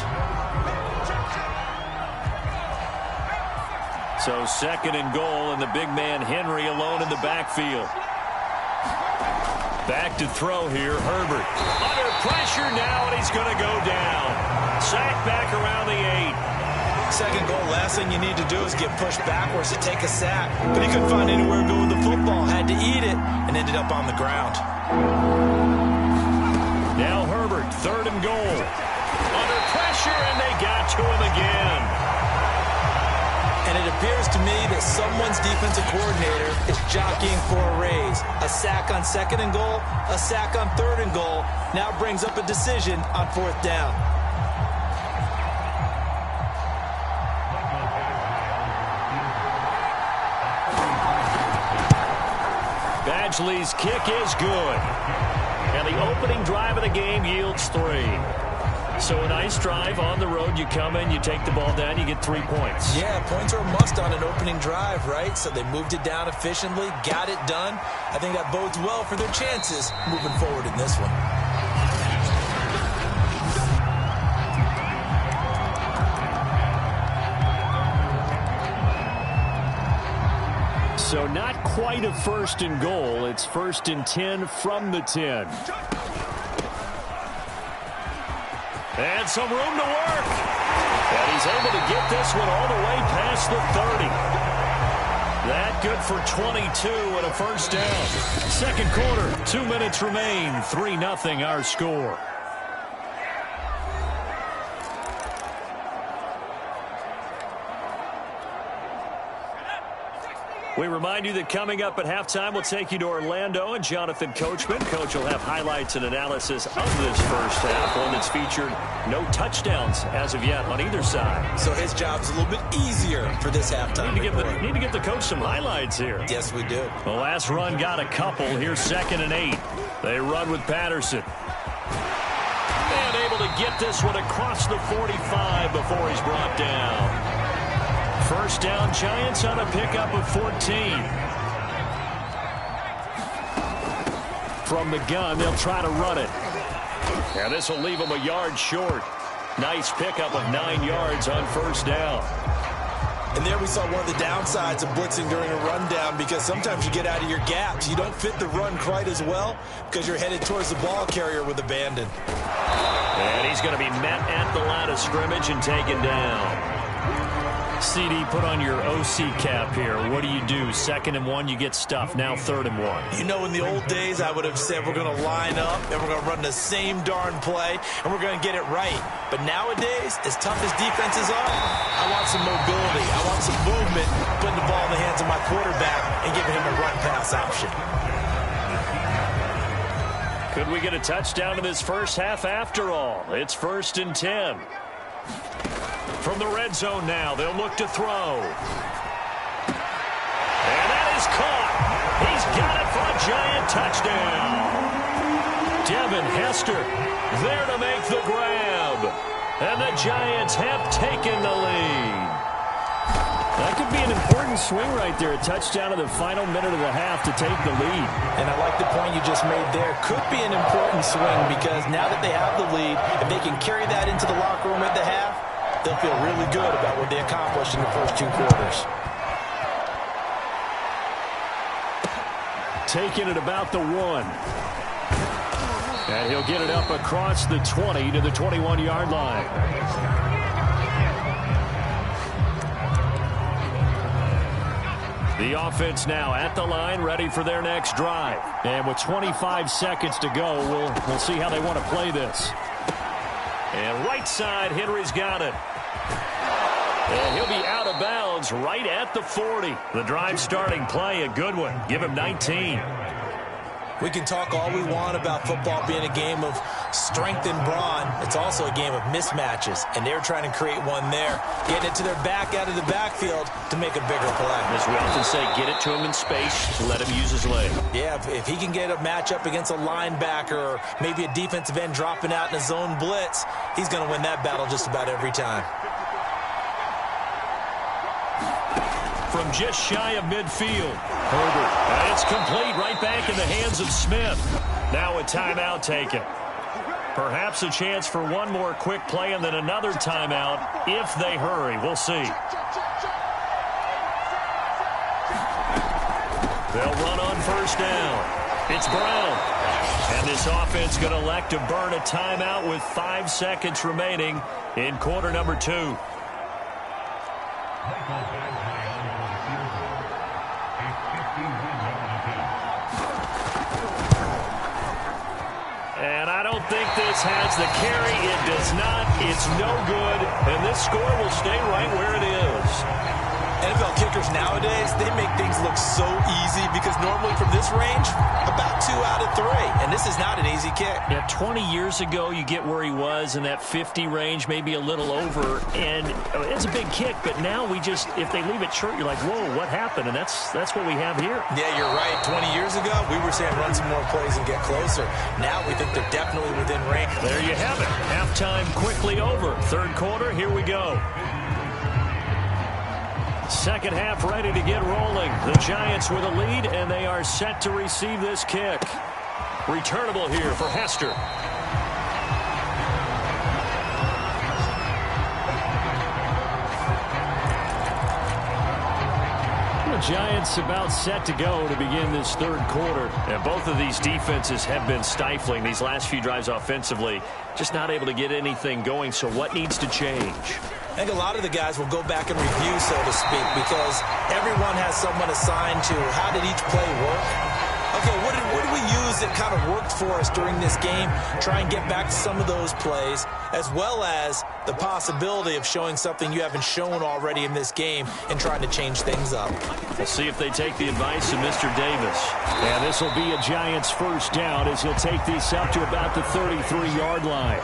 So 2nd and goal, and the big man Henry alone in the backfield. Back to throw here, Herbert. Under pressure now, and he's going to go down. Sack back around the 8. 2nd goal, last thing you need to do is get pushed backwards to take a sack. But he couldn't find anywhere to go with the football. Had to eat it and ended up on the ground. Now Herbert, 3rd and goal. Under pressure, and they got to him again. And it appears to me that someone's defensive coordinator is jockeying for a raise. A sack on 2nd and goal, a sack on 3rd and goal. Now brings up a decision on 4th down. Badgley's kick is good. And the opening drive of the game yields 3. So a nice drive on the road. You come in, you take the ball down, you get 3 points. Yeah, points are a must on an opening drive, right? So they moved it down efficiently, got it done. I think that bodes well for their chances moving forward in this one. So not quite a 1st and goal. It's 1st and 10 from the 10. And some room to work. And he's able to get this one all the way past the 30. That good for 22 and a 1st down. 2nd quarter, 2 minutes remain. 3-0 our score. We remind you that coming up at halftime, we'll take you to Orlando and Jonathan Coachman. Coach will have highlights and analysis of this first half, one that's featured no touchdowns as of yet on either side. So his job's a little bit easier for this halftime. Need to give the coach some highlights here. Yes, we do. The last run got a couple. Here's 2nd and 8. They run with Patterson. And able to get this one across the 45 before he's brought down. 1st down, Giants on a pickup of 14. From the gun, they'll try to run it. And this will leave them a yard short. Nice pickup of 9 yards on 1st down. And there we saw one of the downsides of blitzing during a rundown, because sometimes you get out of your gaps. You don't fit the run quite as well because you're headed towards the ball carrier with abandon. And he's going to be met at the line of scrimmage and taken down. CD, put on your OC cap here. What do you do? 2nd and 1, you get stuffed. Now 3rd and 1. You know, in the old days, I would have said we're going to line up and we're going to run the same darn play and we're going to get it right. But nowadays, as tough as defenses are, I want some mobility. I want some movement, putting the ball in the hands of my quarterback and giving him a run-pass option. Could we get a touchdown in this first half after all? It's 1st and 10. From the red zone now, they'll look to throw. And that is caught. He's got it for a Giant touchdown. Devin Hester there to make the grab. And the Giants have taken the lead. That could be an important swing right there. A touchdown in the final minute of the half to take the lead. And I like the point you just made there. Could be an important swing because now that they have the lead, if they can carry that into the locker room at the half, they'll feel really good about what they accomplished in the first 2 quarters. Taking it about the 1. And he'll get it up across the 20 to the 21-yard line. The offense now at the line, ready for their next drive. And with 25 seconds to go, we'll see how they want to play this. And right side, Henry's got it. And he'll be out of bounds right at the 40. The drive starting play, a good one. Give him 19. We can talk all we want about football being a game of strength and brawn. It's also a game of mismatches, and they're trying to create one there, getting it to their back out of the backfield to make a bigger play. As we often say, get it to him in space, let him use his leg. Yeah, if he can get a matchup against a linebacker or maybe a defensive end dropping out in a zone blitz, he's going to win that battle just about every time. From just shy of midfield, Herbert. And it's complete right back in the hands of Smith. Now a timeout taken. Perhaps a chance for one more quick play and then another timeout if they hurry. We'll see. They'll run on 1st down. It's Brown. And this offense going to elect to burn a timeout with 5 seconds remaining in quarter number 2. And I don't think this has the carry. It does not. It's no good. And this score will stay right where it is. NFL kickers nowadays, they make things look so easy because normally from this range, about 2 out of 3. And this is not an easy kick. Yeah, 20 years ago, you get where he was in that 50 range, maybe a little over. And it's a big kick, but now we just, if they leave it short, you're like, whoa, what happened? And that's what we have here. Yeah, you're right. 20 years ago, we were saying run some more plays and get closer. Now we think they're definitely within range. There you have it. Halftime quickly over. 3rd quarter, here we go. Second half ready to get rolling. The Giants with a lead, and they are set to receive this kick. Returnable here for Hester. The Giants about set to go to begin this third quarter. And both of these defenses have been stifling these last few drives offensively. Just not able to get anything going. So what needs to change? I think a lot of the guys will go back and review, so to speak, because everyone has someone assigned to how did each play work. Okay, what did we use that kind of worked for us during this game? Try and get back to some of those plays, as well as the possibility of showing something you haven't shown already in this game and trying to change things up. We'll see if they take the advice of Mr. Davis. Yeah, this will be a Giants first down as he'll take this up to about the 33-yard line.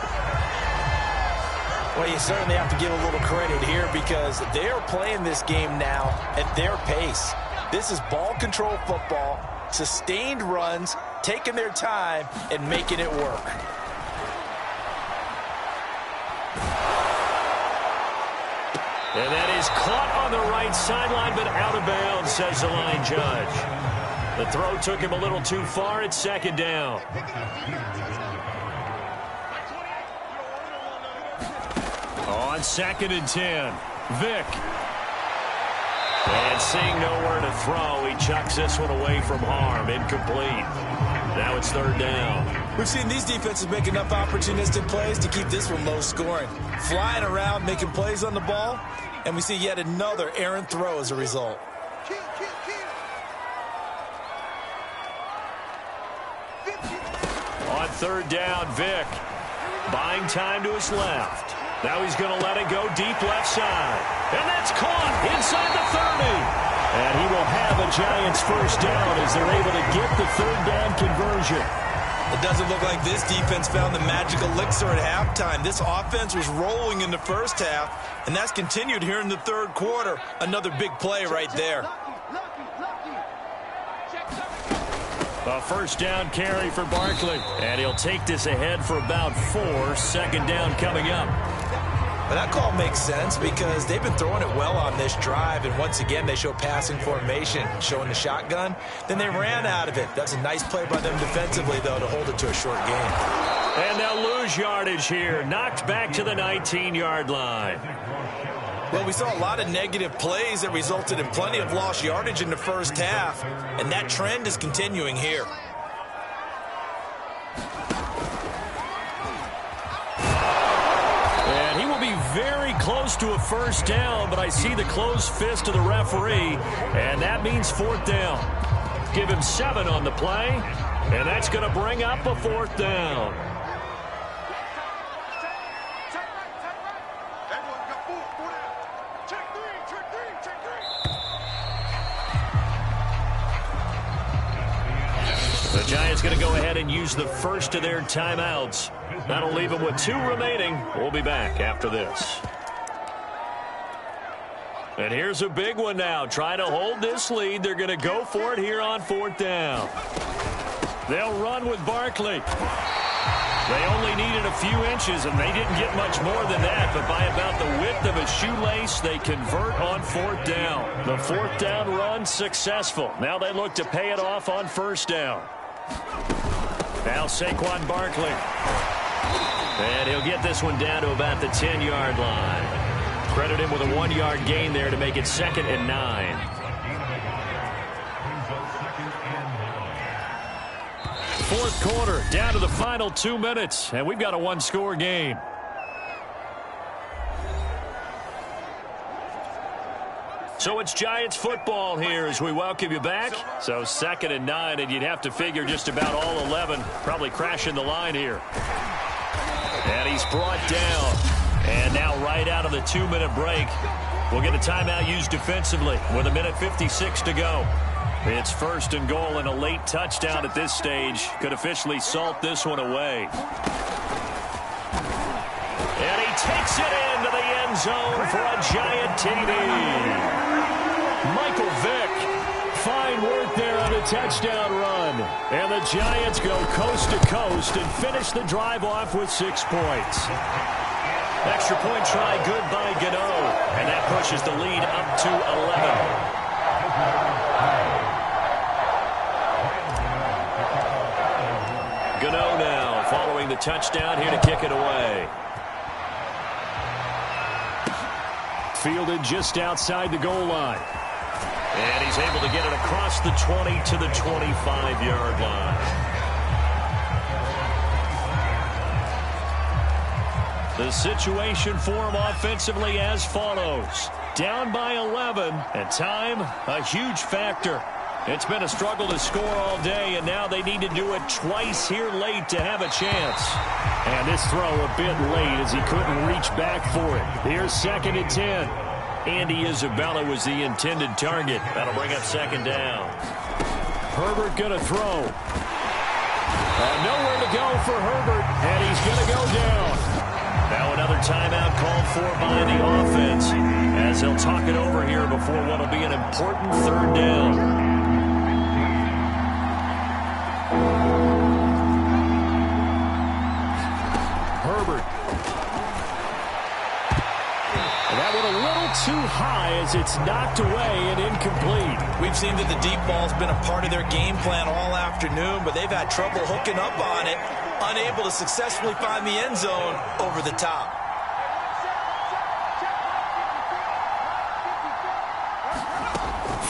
Well, you certainly have to give a little credit here because they are playing this game now at their pace. This is ball control football, sustained runs, taking their time, and making it work. And that is caught on the right sideline, but out of bounds, says the line judge. The throw took him a little too far. It's second down. On 2nd and 10, Vick. And seeing nowhere to throw, he chucks this one away from harm. Incomplete. Now it's third down. We've seen these defenses make enough opportunistic plays to keep this one low scoring. Flying around, making plays on the ball, and we see yet another errant throw as a result. On third down, Vick. Buying time to his left. Now he's going to let it go deep left side. And that's caught inside the 30. And he will have a Giants first down as they're able to get the third down conversion. It doesn't look like this defense found the magic elixir at halftime. This offense was rolling in the first half, and that's continued here in the third quarter. Another big play right there. A first down carry for Barkley. And he'll take this ahead for about 4. Second down coming up. But that call makes sense because they've been throwing it well on this drive, and once again they show passing formation, showing the shotgun. Then they ran out of it. That's a nice play by them defensively, though, to hold it to a short game. And they'll lose yardage here. Knocked back to the 19-yard line. Well, we saw a lot of negative plays that resulted in plenty of lost yardage in the first half, and that trend is continuing here. And he will be very close to a first down, but I see the closed fist of the referee, and that means fourth down. Give him 7 on the play, and that's going to bring up a fourth down. The Giants going to go ahead and use the first of their timeouts. That'll leave them with 2 remaining. We'll be back after this. And here's a big one now. Trying to hold this lead. They're going to go for it here on fourth down. They'll run with Barkley. They only needed a few inches, and they didn't get much more than that. But by about the width of a shoelace, they convert on fourth down. The fourth down run successful. Now they look to pay it off on first down. Now Saquon Barkley. And he'll get this one down to about the 10-yard line. Credit him with a 1-yard gain there to make it 2nd and 9. Fourth quarter, down to the final 2 minutes, and we've got a 1-score game. So it's Giants football here as we welcome you back. So 2nd and 9, and you'd have to figure just about all 11 probably crashing the line here. And he's brought down. And now right out of the 2-minute break, we'll get a timeout used defensively with 1:56 to go. It's 1st and goal, and a late touchdown at this stage could officially salt this one away. And he takes it into the end zone for a Giant TD. Michael Vick, fine work there on a touchdown run. And the Giants go coast to coast and finish the drive off with 6 points. Extra point try good by Gano. And that pushes the lead up to 11. Gano now following the touchdown here to kick it away. Fielded just outside the goal line. And he's able to get it across the 20 to the 25-yard line. The situation for him offensively as follows. Down by 11, and time, a huge factor. It's been a struggle to score all day, and now they need to do it twice here late to have a chance. And this throw a bit late as he couldn't reach back for it. Here's 2nd and 10. Andy Isabella was the intended target. That'll bring up 2nd down. Herbert going to throw. Nowhere to go for Herbert, and he's going to go down. Now another timeout called for by the offense as he'll talk it over here before what will be an important 3rd down. Herbert. And that one a little too high as it's knocked away and incomplete. We've seen that the deep ball's been a part of their game plan all afternoon, but they've had trouble hooking up on it. Unable to successfully find the end zone over the top.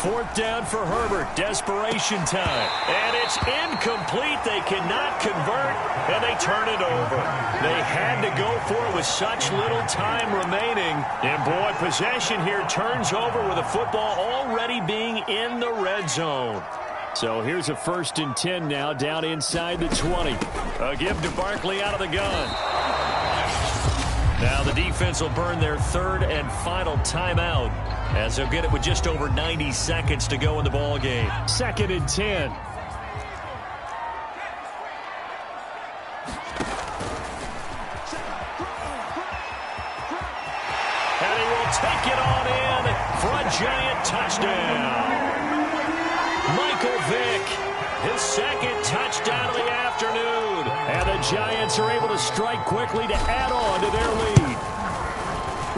4th down for Herbert. Desperation time. And it's incomplete. They cannot convert, and they turn it over. They had to go for it with such little time remaining. And, boy, possession here turns over with the football already being in the red zone. So here's a 1st and 10 now, down inside the 20. A give to Barkley out of the gun. Now the defense will burn their 3rd and final timeout as they'll get it with just over 90 seconds to go in the ball game. 2nd and 10. And he will take it on in for a giant touchdown. Michael Vick, his 2nd touchdown of the afternoon. And the Giants are able to strike quickly to add on to their lead.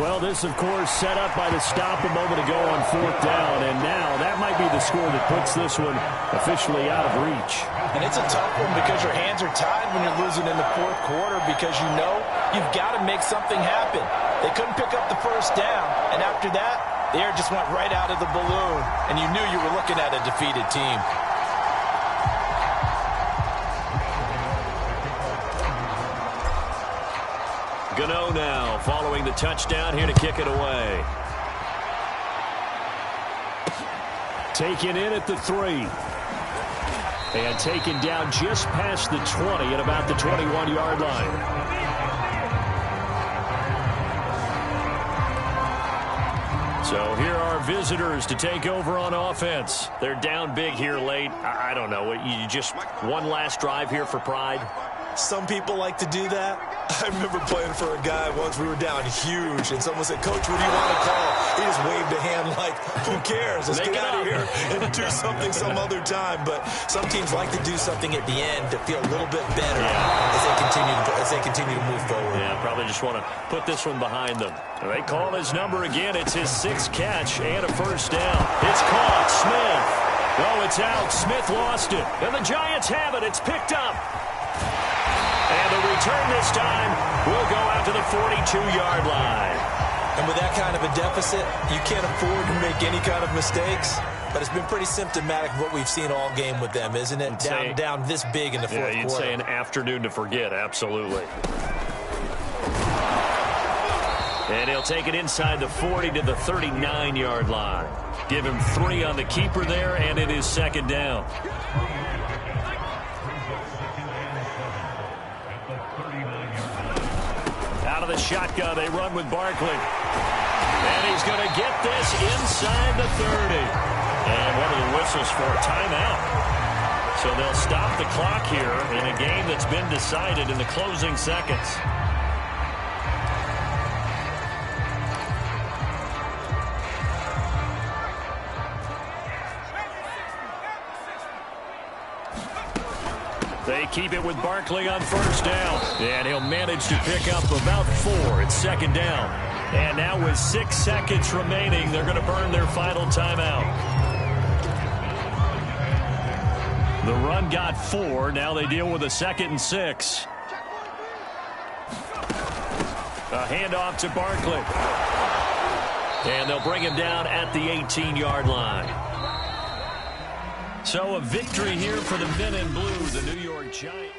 Well, this, of course, set up by the stop a moment ago on 4th down. And now that might be the score that puts this one officially out of reach. And it's a tough one because your hands are tied when you're losing in the 4th quarter because you know you've got to make something happen. They couldn't pick up the 1st down. And after that, the air just went right out of the balloon, and you knew you were looking at a defeated team. Gano now following the touchdown here to kick it away. Taken in at the 3. And taken down just past the 20 at about the 21-yard line. So here are visitors to take over on offense. They're down big here late. I don't know. You just one last drive here for pride? Some people like to do that. I remember playing for a guy once. We were down huge, and someone said, "Coach, what do you want to call?" He just waved a hand like, "Who cares? Let's get out of here and do something some other time." But some teams like to do something at the end to feel a little bit better as they continue to move forward. Yeah, probably just want to put this one behind them. They call his number again. It's his 6th catch and a 1st down. It's caught. Smith. Oh, it's out. Smith lost it. And the Giants have it. It's picked up. And the return this time will go out to the 42-yard line. And with that kind of a deficit, you can't afford to make any kind of mistakes. But it's been pretty symptomatic of what we've seen all game with them, isn't it? Down this big in the 4th quarter. Yeah, you'd say an afternoon to forget, absolutely. And he'll take it inside the 40 to the 39-yard line. Give him 3 on the keeper there, and it is 2nd down. Out of the shotgun, they run with Barkley. And he's going to get this inside the 30. And one of the whistles for a timeout. So they'll stop the clock here in a game that's been decided in the closing seconds. They keep it with Barkley on 1st down. And he'll manage to pick up about 4. It's 2nd down. And now with 6 seconds remaining, they're going to burn their final timeout. The run got 4. Now they deal with a 2nd and 6. A handoff to Barkley. And they'll bring him down at the 18-yard line. So a victory here for the men in blue, the New York Giants.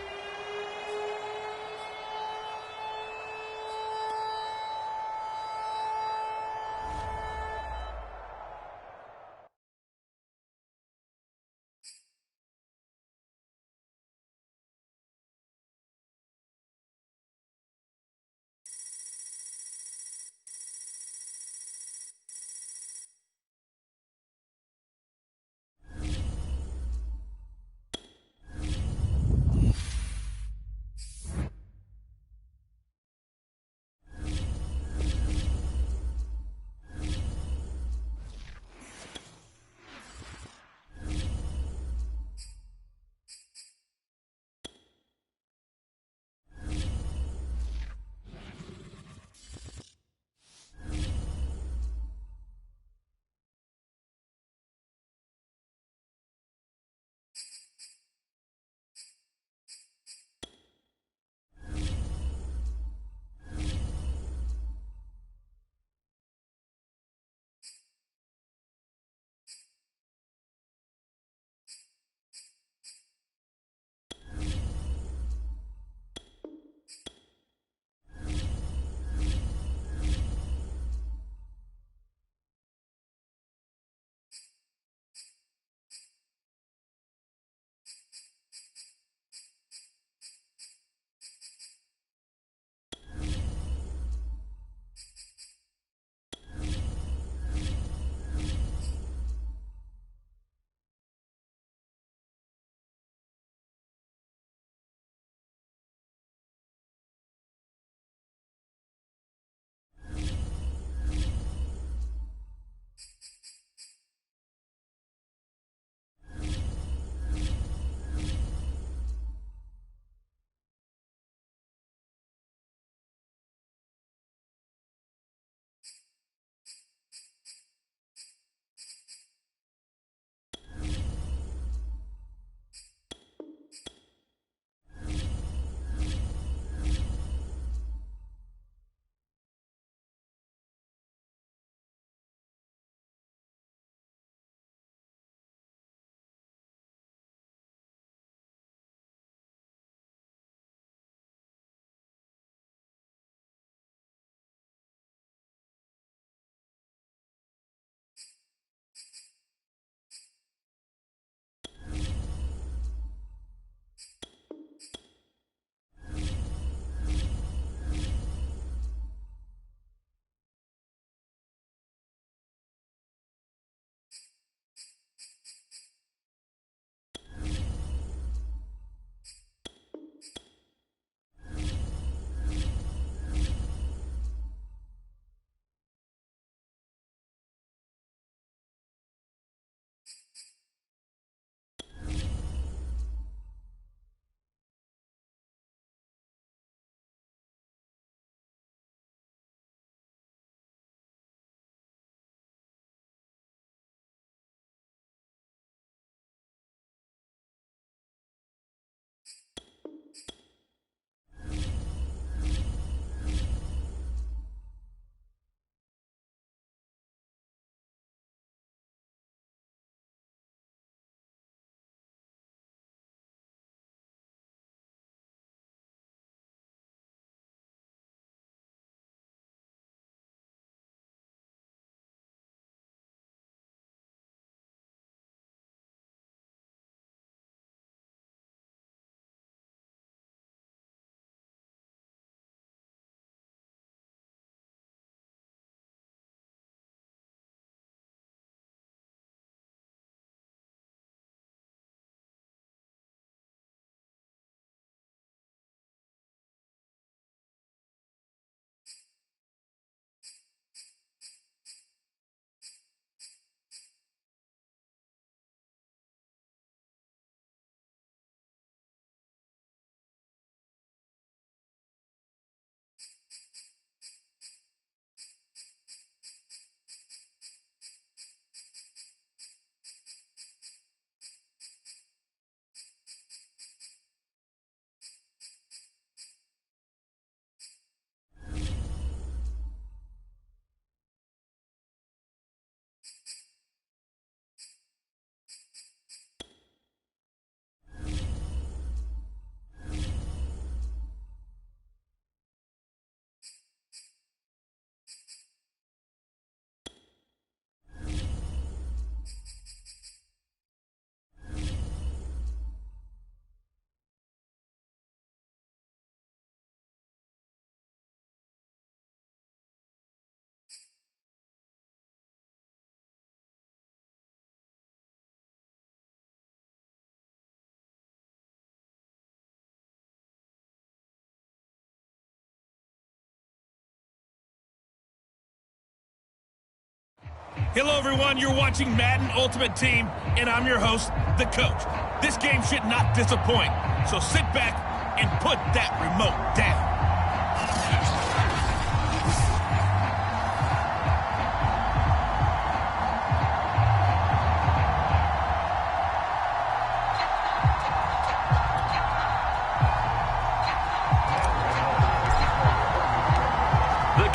Hello, everyone. You're watching Madden Ultimate Team, and I'm your host, the coach. This game should not disappoint, so sit back and put that remote down.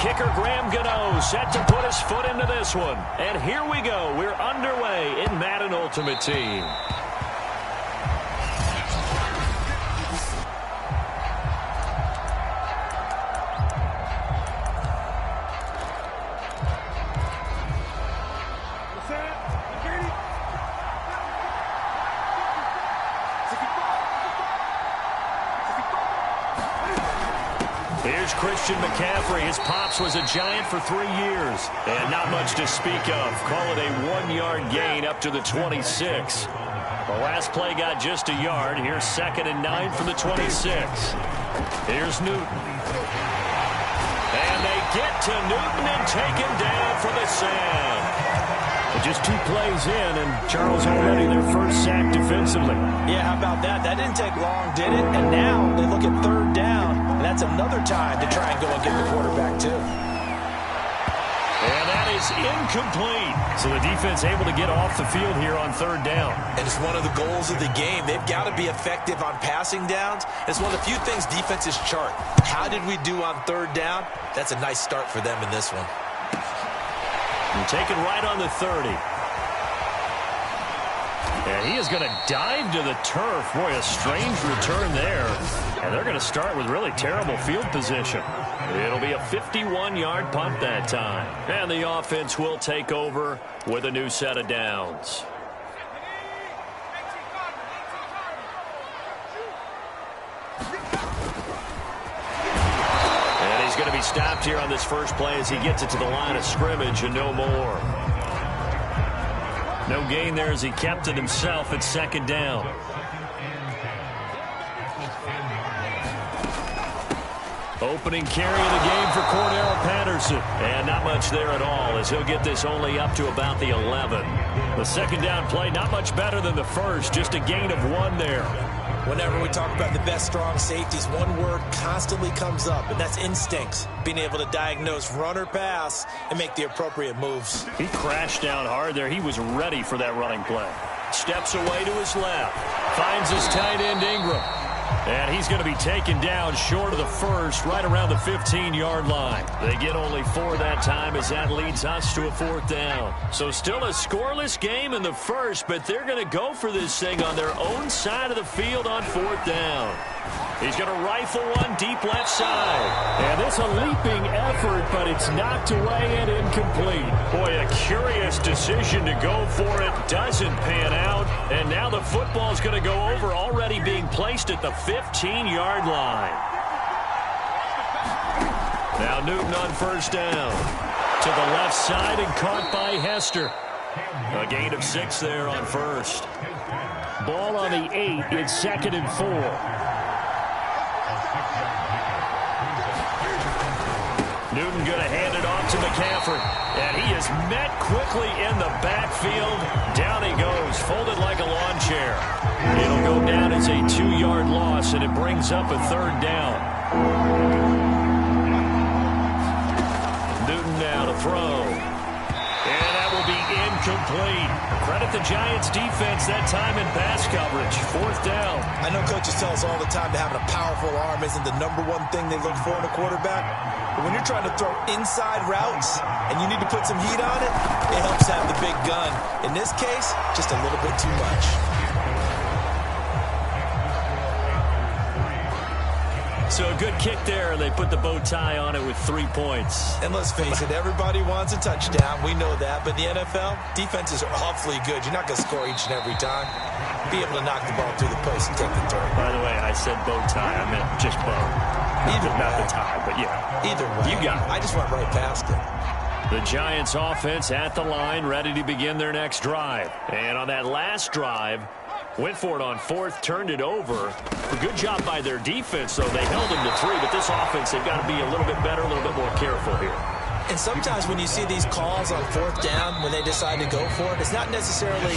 Kicker Graham Gano set to put his foot into this one. And here we go. We're underway in Madden Ultimate Team. Here's Christian McCaffrey. His pops was a Giant for 3 years. And not much to speak of. Call it a 1-yard gain up to the 26. The last play got just a yard. Here's 2nd and 9 from the 26. Here's Newton. And they get to Newton and take him down for the sack. Just 2 plays in, and Charles already their first sack defensively. Yeah, how about that? That didn't take long, did it? And now they look at 3rd down, and that's another time to try and go and get the quarterback, too. And that is incomplete. So the defense able to get off the field here on 3rd down. And it's one of the goals of the game. They've got to be effective on passing downs. It's one of the few things defenses chart. How did we do on 3rd down? That's a nice start for them in this one. And taken right on the 30. And he is going to dive to the turf. Boy, a strange return there. And they're going to start with really terrible field position. It'll be a 51-yard punt that time. And the offense will take over with a new set of downs. Going to be stopped here on this first play as he gets it to the line of scrimmage and no more. No gain there as he kept it himself at 2nd down. Opening carry of the game for Cordell Patterson. And not much there at all as he'll get this only up to about the 11. The 2nd down play not much better than the first, just a gain of 1 there. Whenever we talk about the best strong safeties, one word constantly comes up, and that's instincts. Being able to diagnose run or pass and make the appropriate moves. He crashed down hard there. He was ready for that running play. Steps away to his left. Finds his tight end Ingram. And he's going to be taken down short of the first, right around the 15-yard line. They get only 4 that time as that leads us to a 4th down. So still a scoreless game in the first, but they're going to go for this thing on their own side of the field on 4th down. He's going to rifle one deep left side. And this a leaping effort, but it's knocked away and incomplete. Boy, a curious decision to go for it. Doesn't pan out. And now the football's going to go over, already being placed at the 15-yard line. Now Newton on 1st down. To the left side and caught by Hester. A gain of 6 there on 1st. Ball on the 8. It's 2nd and 4. Newton going to hand it off to McCaffrey. And he is met quickly in the backfield. Down he goes, folded like a lawn chair. It'll go down as a 2-yard loss, and it brings up a 3rd down. Newton now to throw. And that will be incomplete. Credit the Giants defense that time in pass coverage. 4th down. I know coaches tell us all the time that having a powerful arm isn't the #1 thing they look for in a quarterback. But when you're trying to throw inside routes and you need to put some heat on it, it helps have the big gun. In this case, just a little bit too much. So a good kick there. They put the bow tie on it with 3 points. And let's face it, everybody wants a touchdown. We know that. But in the NFL, defenses are awfully good. You're not going to score each and every time. Be able to knock the ball through the post and take the turn. By the way, I said bow tie. I meant just bow. Either not way. the tie, but yeah. Either way. You got it. I just went right past it. The Giants offense at the line, ready to begin their next drive. And on that last drive, went for it on 4th, turned it over. A good job by their defense, though. They held them to 3, but this offense, they've got to be a little bit better, a little bit more careful here. And sometimes when you see these calls on fourth down, when they decide to go for it, it's not necessarily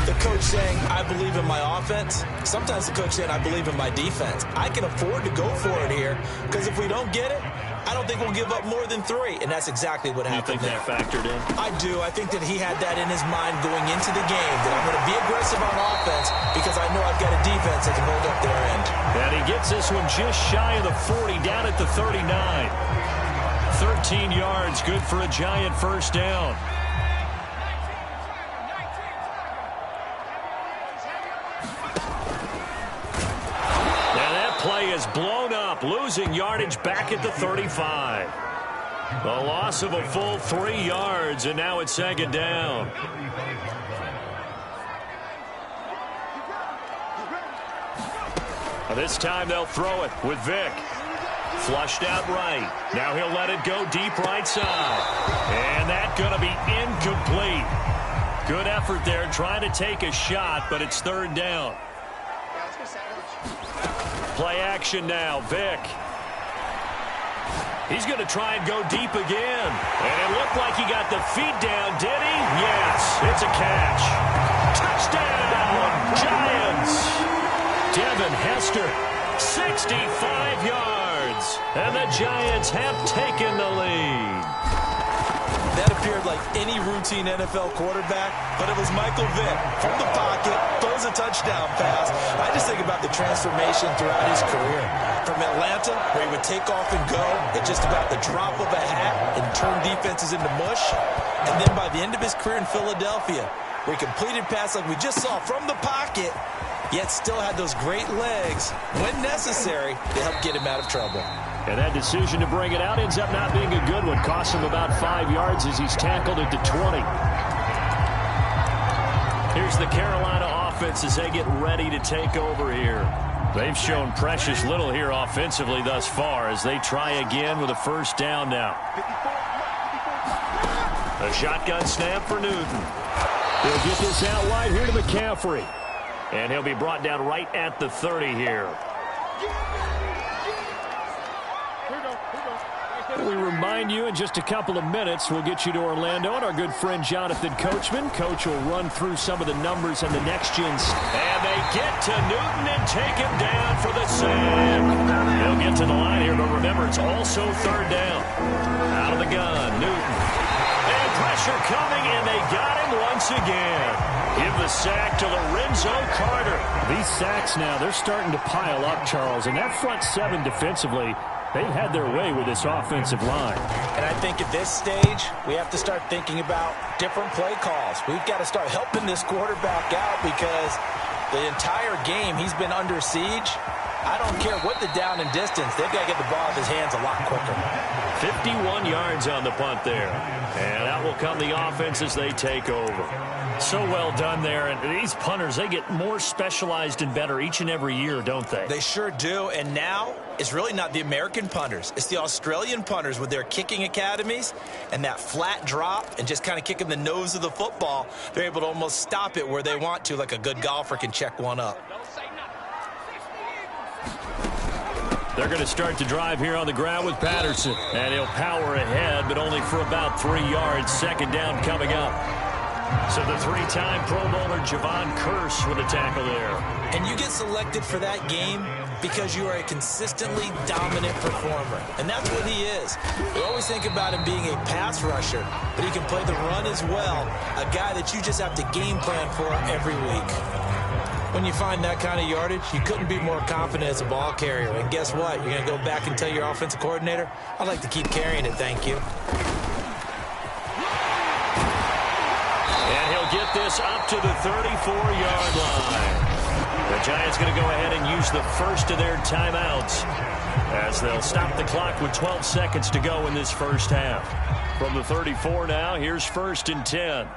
the coach saying, I believe in my offense. Sometimes the coach saying, I believe in my defense. I can afford to go for it here because if we don't get it, I don't think we'll give up more than 3. And that's exactly what happened there. You think that factored in? I do. I think that he had that in his mind going into the game, that I'm going to be aggressive on offense because I know I've got a defense that can hold up their end. And he gets this one just shy of the 40, down at the 39. 13 yards, good for a Giant first down. Now that play is blown up, losing yardage back at the 35. A loss of a full 3 yards, and now it's second down. This time they'll throw it with Vick. Flushed out right. Now he'll let it go deep right side. And that's going to be incomplete. Good effort there trying to take a shot, but it's third down. Play action now, Vick. He's going to try and go deep again. And it looked like he got the feet down, did he? Yes, it's a catch. Touchdown, Giants. Devin Hester, 65 yards. And the Giants have taken the lead. That appeared like any routine NFL quarterback, but it was Michael Vick from the pocket, throws a touchdown pass. I just think about the transformation throughout his career. From Atlanta, where he would take off and go at just about the drop of a hat and turn defenses into mush. And then by the end of his career in Philadelphia, where he completed passes like we just saw from the pocket, yet still had those great legs, when necessary, to help get him out of trouble. And that decision to bring it out ends up not being a good one. Costs him about 5 yards as he's tackled at the 20. Here's the Carolina offense as they get ready to take over here. They've shown precious little here offensively thus far as they try again with a first down now. A shotgun snap for Newton. They'll get this out wide here to McCaffrey. And he'll be brought down right at the 30 here. We remind you in just a couple of minutes, we'll get you to Orlando and our good friend Jonathan Coachman. Coach will run through some of the numbers and the next gen. And they get to Newton and take him down for the sack. They'll get to the line here, but remember, it's also third down. Out of the gun, Newton. And pressure coming, and they got him once again. Give the sack to Lorenzo Carter. These sacks now, they're starting to pile up, Charles. And that front seven defensively, they've had their way with this offensive line. And I think at this stage, we have to start thinking about different play calls. We've got to start helping this quarterback out because the entire game he's been under siege. I don't care what the down and distance. They've got to get the ball out of his hands a lot quicker. 51 yards on the punt there. And out will come the offense as they take over. So well done there. And these punters, they get more specialized and better each and every year, don't they? They sure do. And now it's really not the American punters. It's the Australian punters with their kicking academies and that flat drop and just kind of kicking the nose of the football. They're able to almost stop it where they want to, like a good golfer can check one up. They're going to start to drive here on the ground with Patterson. And he'll power ahead, but only for about 3 yards. Second down coming up. So the three-time Pro Bowler Javon Curse with a tackle there. And you get selected for that game because you are a consistently dominant performer. And that's what he is. We always think about him being a pass rusher, but he can play the run as well. A guy that you just have to game plan for every week. When you find that kind of yardage, you couldn't be more confident as a ball carrier. And guess what? You're going to go back and tell your offensive coordinator, I'd like to keep carrying it, thank you. And he'll get this up to the 34-yard line. The Giants going to go ahead and use the first of their timeouts as they'll stop the clock with 12 seconds to go in this first half. From the 34 now, here's 1st and 10.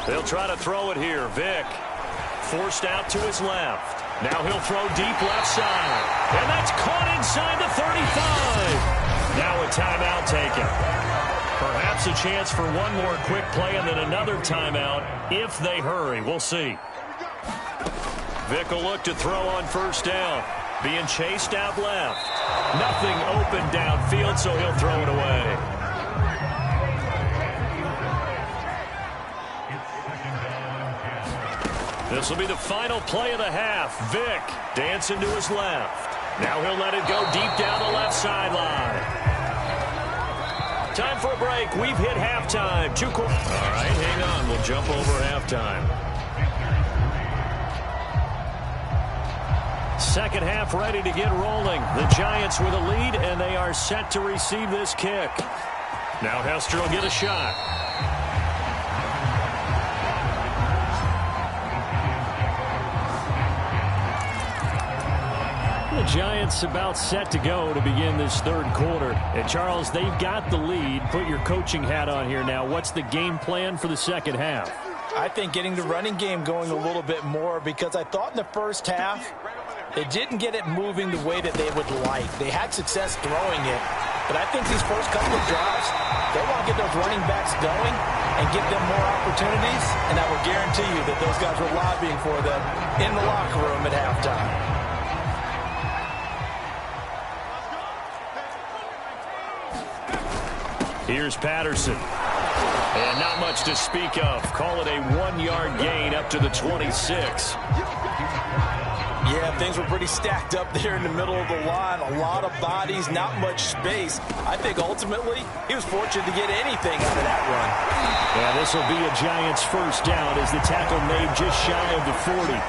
They'll try to throw it here. Vick forced out to his left. Now he'll throw deep left side. And that's caught inside the 35. Now a timeout taken. Perhaps a chance for one more quick play and then another timeout if they hurry. We'll see. Vick will look to throw on first down. Being chased out left. Nothing open downfield, so he'll throw it away. This will be the final play of the half. Vick dancing to his left. Now he'll let it go deep down the left sideline. Time for a break. We've hit halftime. All right, hang on. We'll jump over halftime. Second half ready to get rolling. The Giants with a lead, and they are set to receive this kick. Now Hester will get a shot. The Giants about set to go to begin this third quarter. And, Charles, they've got the lead. Put your coaching hat on here now. What's the game plan for the second half? I think getting the running game going a little bit more, because I thought in the first half they didn't get it moving the way that they would like. They had success throwing it, but I think these first couple of drives, they want to get those running backs going and give them more opportunities, and I will guarantee you that those guys were lobbying for them in the locker room at halftime. Here's Patterson. And not much to speak of. Call it a 1-yard gain up to the 26. Yeah, things were pretty stacked up there in the middle of the line. A lot of bodies, not much space. I think ultimately he was fortunate to get anything out of that run. Yeah, this will be a Giants first down as the tackle made just shy of the 40.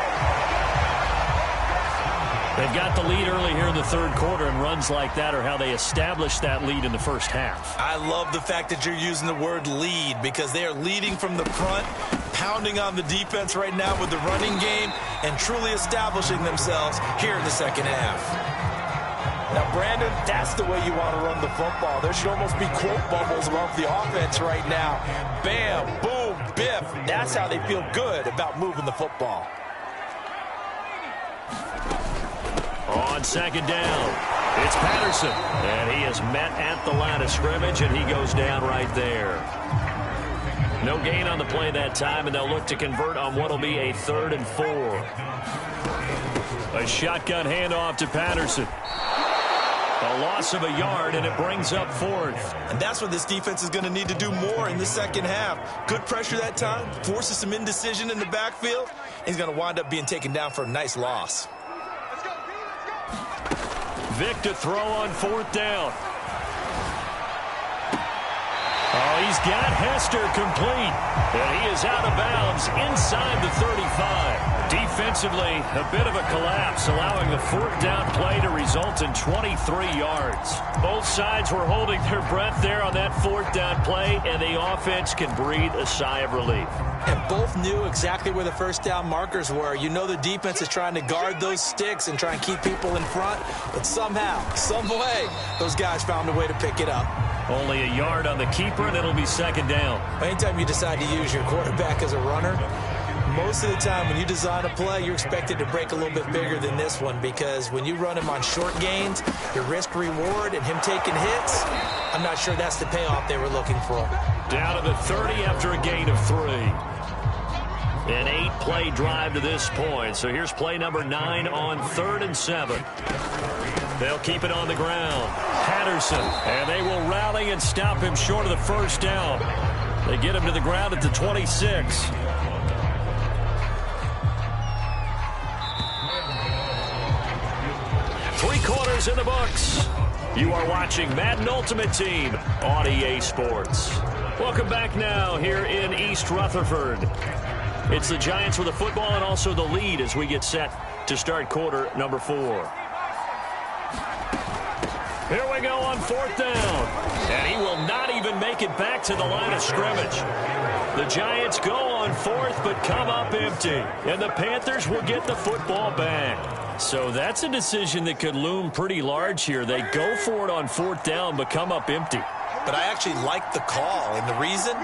They've got the lead early here in the third quarter, and runs like that are how they established that lead in the first half. I love the fact that you're using the word lead, because they are leading from the front, pounding on the defense right now with the running game, and truly establishing themselves here in the second half. Now, Brandon, that's the way you want to run the football. There should almost be quote bubbles above the offense right now. Bam, boom, biff. That's how they feel good about moving the football. On second down, it's Patterson. And he is met at the line of scrimmage, and he goes down right there. No gain on the play that time, and they'll look to convert on what will be a 3rd and 4. A shotgun handoff to Patterson. A loss of a yard, and it brings up 4th. And that's what this defense is going to need to do more in the second half. Good pressure that time, forces some indecision in the backfield. He's going to wind up being taken down for a nice loss. Vick to throw on 4th down. Oh, he's got Hester complete. And he is out of bounds inside the 35. Defensively, a bit of a collapse, allowing the 4th down play to result in 23 yards. Both sides were holding their breath there on that 4th down play, and the offense can breathe a sigh of relief. And both knew exactly where the first down markers were. You know the defense is trying to guard those sticks and try and keep people in front, but somehow, some way, those guys found a way to pick it up. Only a yard on the keeper, and it'll be second down. Anytime you decide to use your quarterback as a runner, most of the time when you design a play, you're expected to break a little bit bigger than this one, because when you run him on short gains, your risk-reward and him taking hits, I'm not sure that's the payoff they were looking for. Down to the 30 after a gain of 3. An 8-play drive to this point. So here's play number 9 on 3rd and 7. They'll keep it on the ground. Patterson, and they will rally and stop him short of the first down. They get him to the ground at the 26. Three quarters in the books. You are watching Madden Ultimate Team on EA Sports. Welcome back now here in East Rutherford. It's the Giants with the football and also the lead as we get set to start quarter number 4. Here we go on 4th down. And he will not even make it back to the line of scrimmage. The Giants go on 4th but come up empty. And the Panthers will get the football back. So that's a decision that could loom pretty large here. They go for it on 4th down but come up empty. But I actually like the call, and the reason?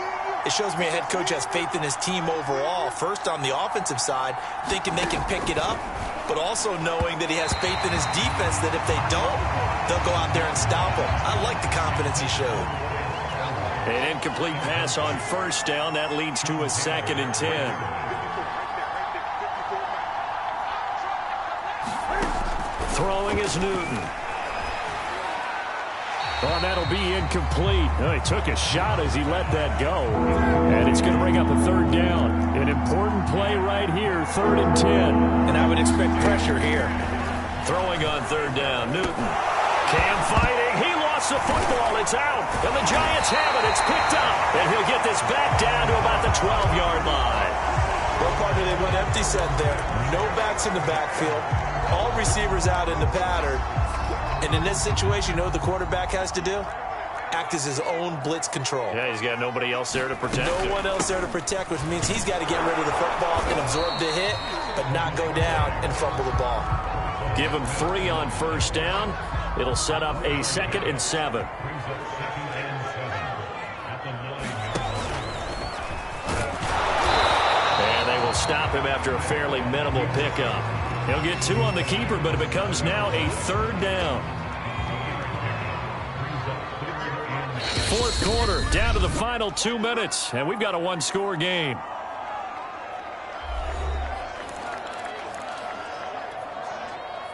It shows me a head coach has faith in his team overall. First, on the offensive side, thinking they can pick it up, but also knowing that he has faith in his defense that if they don't, they'll go out there and stop him. I like the confidence he showed. An incomplete pass on 1st down. That leads to a 2nd and 10. Throwing is Newton. Oh, that'll be incomplete. Oh, he took a shot as he let that go. And it's going to bring up a third down. An important play right here, 3rd and 10. And I would expect pressure here. Throwing on 3rd down, Newton. Cam fighting. He lost the football. It's out. And the Giants have it. It's picked up. And he'll get this back down to about the 12-yard line. Well, partner, they went empty set there. No backs in the backfield. All receivers out in the pattern. And in this situation, you know what the quarterback has to do? Act as his own blitz control. Yeah, he's got nobody else there to protect him. No one else there to protect, which means he's got to get rid of the football and absorb the hit, but not go down and fumble the ball. Give him 3 on 1st down. It'll set up a 2nd and 7. And they will stop him after a fairly minimal pickup. He'll get 2 on the keeper, but it becomes now a 3rd down. 4th quarter, down to the final 2 minutes, and we've got a 1-score game.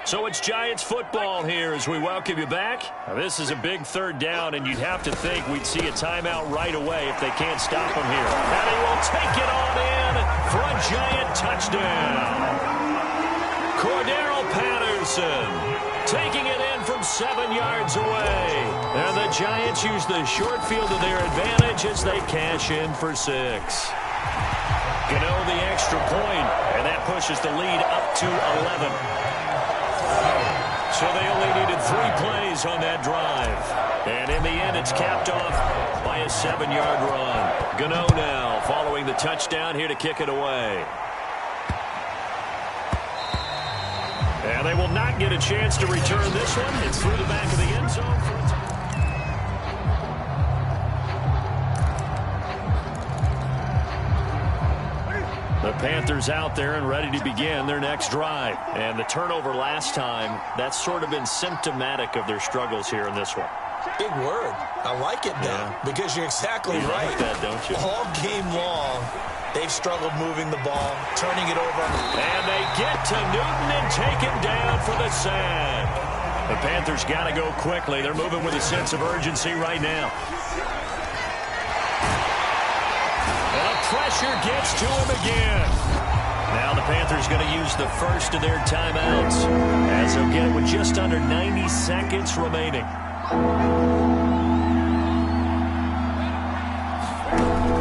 So it's Giants football here as we welcome you back. Now, this is a big 3rd down, and you'd have to think we'd see a timeout right away if they can't stop him here. And he will take it on in for a Giant touchdown. Cordero Patterson taking it in from 7 yards away. And the Giants use the short field to their advantage as they cash in for 6. Gano the extra point, and that pushes the lead up to 11. So they only needed 3 plays on that drive. And in the end, it's capped off by a 7-yard run. Gano now following the touchdown here to kick it away. And they will not get a chance to return this one. It's through the back of the end zone for a touchdown. The Panthers out there and ready to begin their next drive. And the turnover last time, that's sort of been symptomatic of their struggles here in this one. Big word. I like it now because you're exactly right. Like that, don't you? All game long, they've struggled moving the ball, turning it over. And they get to Newton and take him down for the sack. The Panthers got to go quickly. They're moving with a sense of urgency right now. And pressure gets to him again. Now the Panthers going to use the first of their timeouts as they'll get it with just under 90 seconds remaining.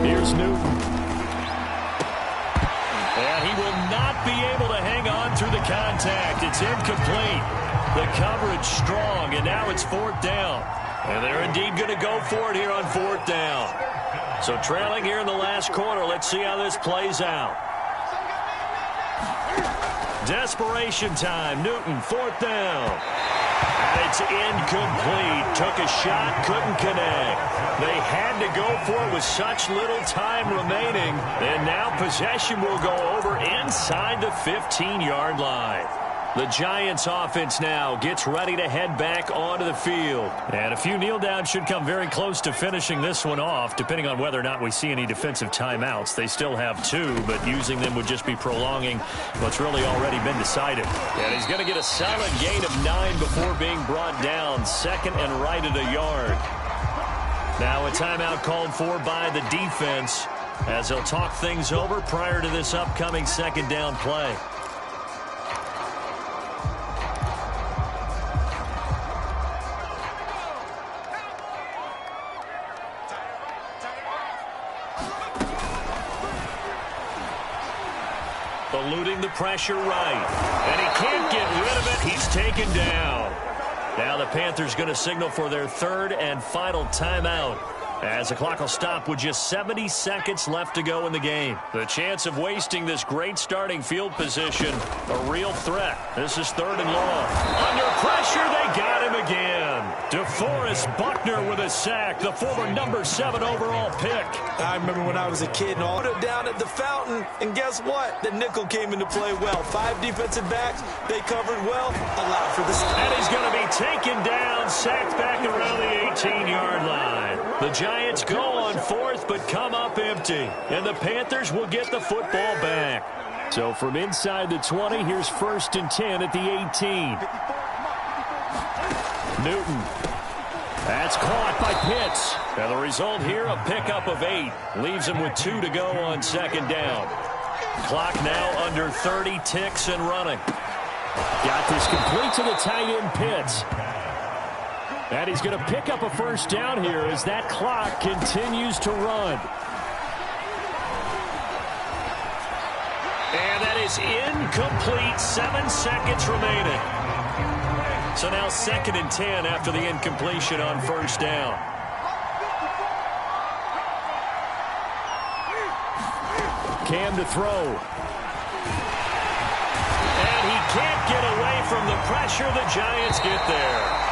Here's Newton. And he will not be able to hang on through the contact. It's incomplete. The coverage strong, and now it's 4th down. And they're indeed going to go for it here on 4th down. So trailing here in the last quarter, let's see how this plays out. Desperation time. Newton, 4th down. And it's incomplete. Took a shot, couldn't connect. They had to go for it with such little time remaining. And now possession will go over inside the 15-yard line. The Giants offense now gets ready to head back onto the field. And a few kneel downs should come very close to finishing this one off, depending on whether or not we see any defensive timeouts. They still have 2, but using them would just be prolonging what's really already been decided. And he's going to get a solid gain of 9 before being brought down, 2nd and right at a yard. Now a timeout called for by the defense as they'll talk things over prior to this upcoming 2nd down play. Eluding the pressure right. And he can't get rid of it. He's taken down. Now the Panthers going to signal for their 3rd and final timeout as the clock will stop with just 70 seconds left to go in the game. The chance of wasting this great starting field position, a real threat. This is 3rd and long. Under pressure, they got him again. DeForest Buckner with a sack, the former number 7 overall pick. I remember when I was a kid and all down at the fountain, and guess what? The nickel came into play well. 5 defensive backs, they covered well, allowed for the stop. And he's going to be taken down, sacked back around the 18-yard line. The Giants go on 4th, but come up empty. And the Panthers will get the football back. So from inside the 20, here's 1st and 10 at the 18. Newton. That's caught by Pitts. And the result here, a pickup of 8. Leaves him with 2 to go on second down. Clock now under 30 ticks and running. Got this complete to the tight end, Pitts. And he's going to pick up a first down here as that clock continues to run. And that is incomplete. 7 seconds remaining. So now 2nd and 10 after the incompletion on first down. Cam to throw. And he can't get away from the pressure. The Giants get there.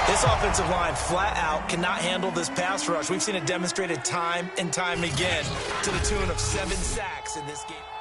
This offensive line flat out cannot handle this pass rush. We've seen it demonstrated time and time again to the tune of 7 sacks in this game.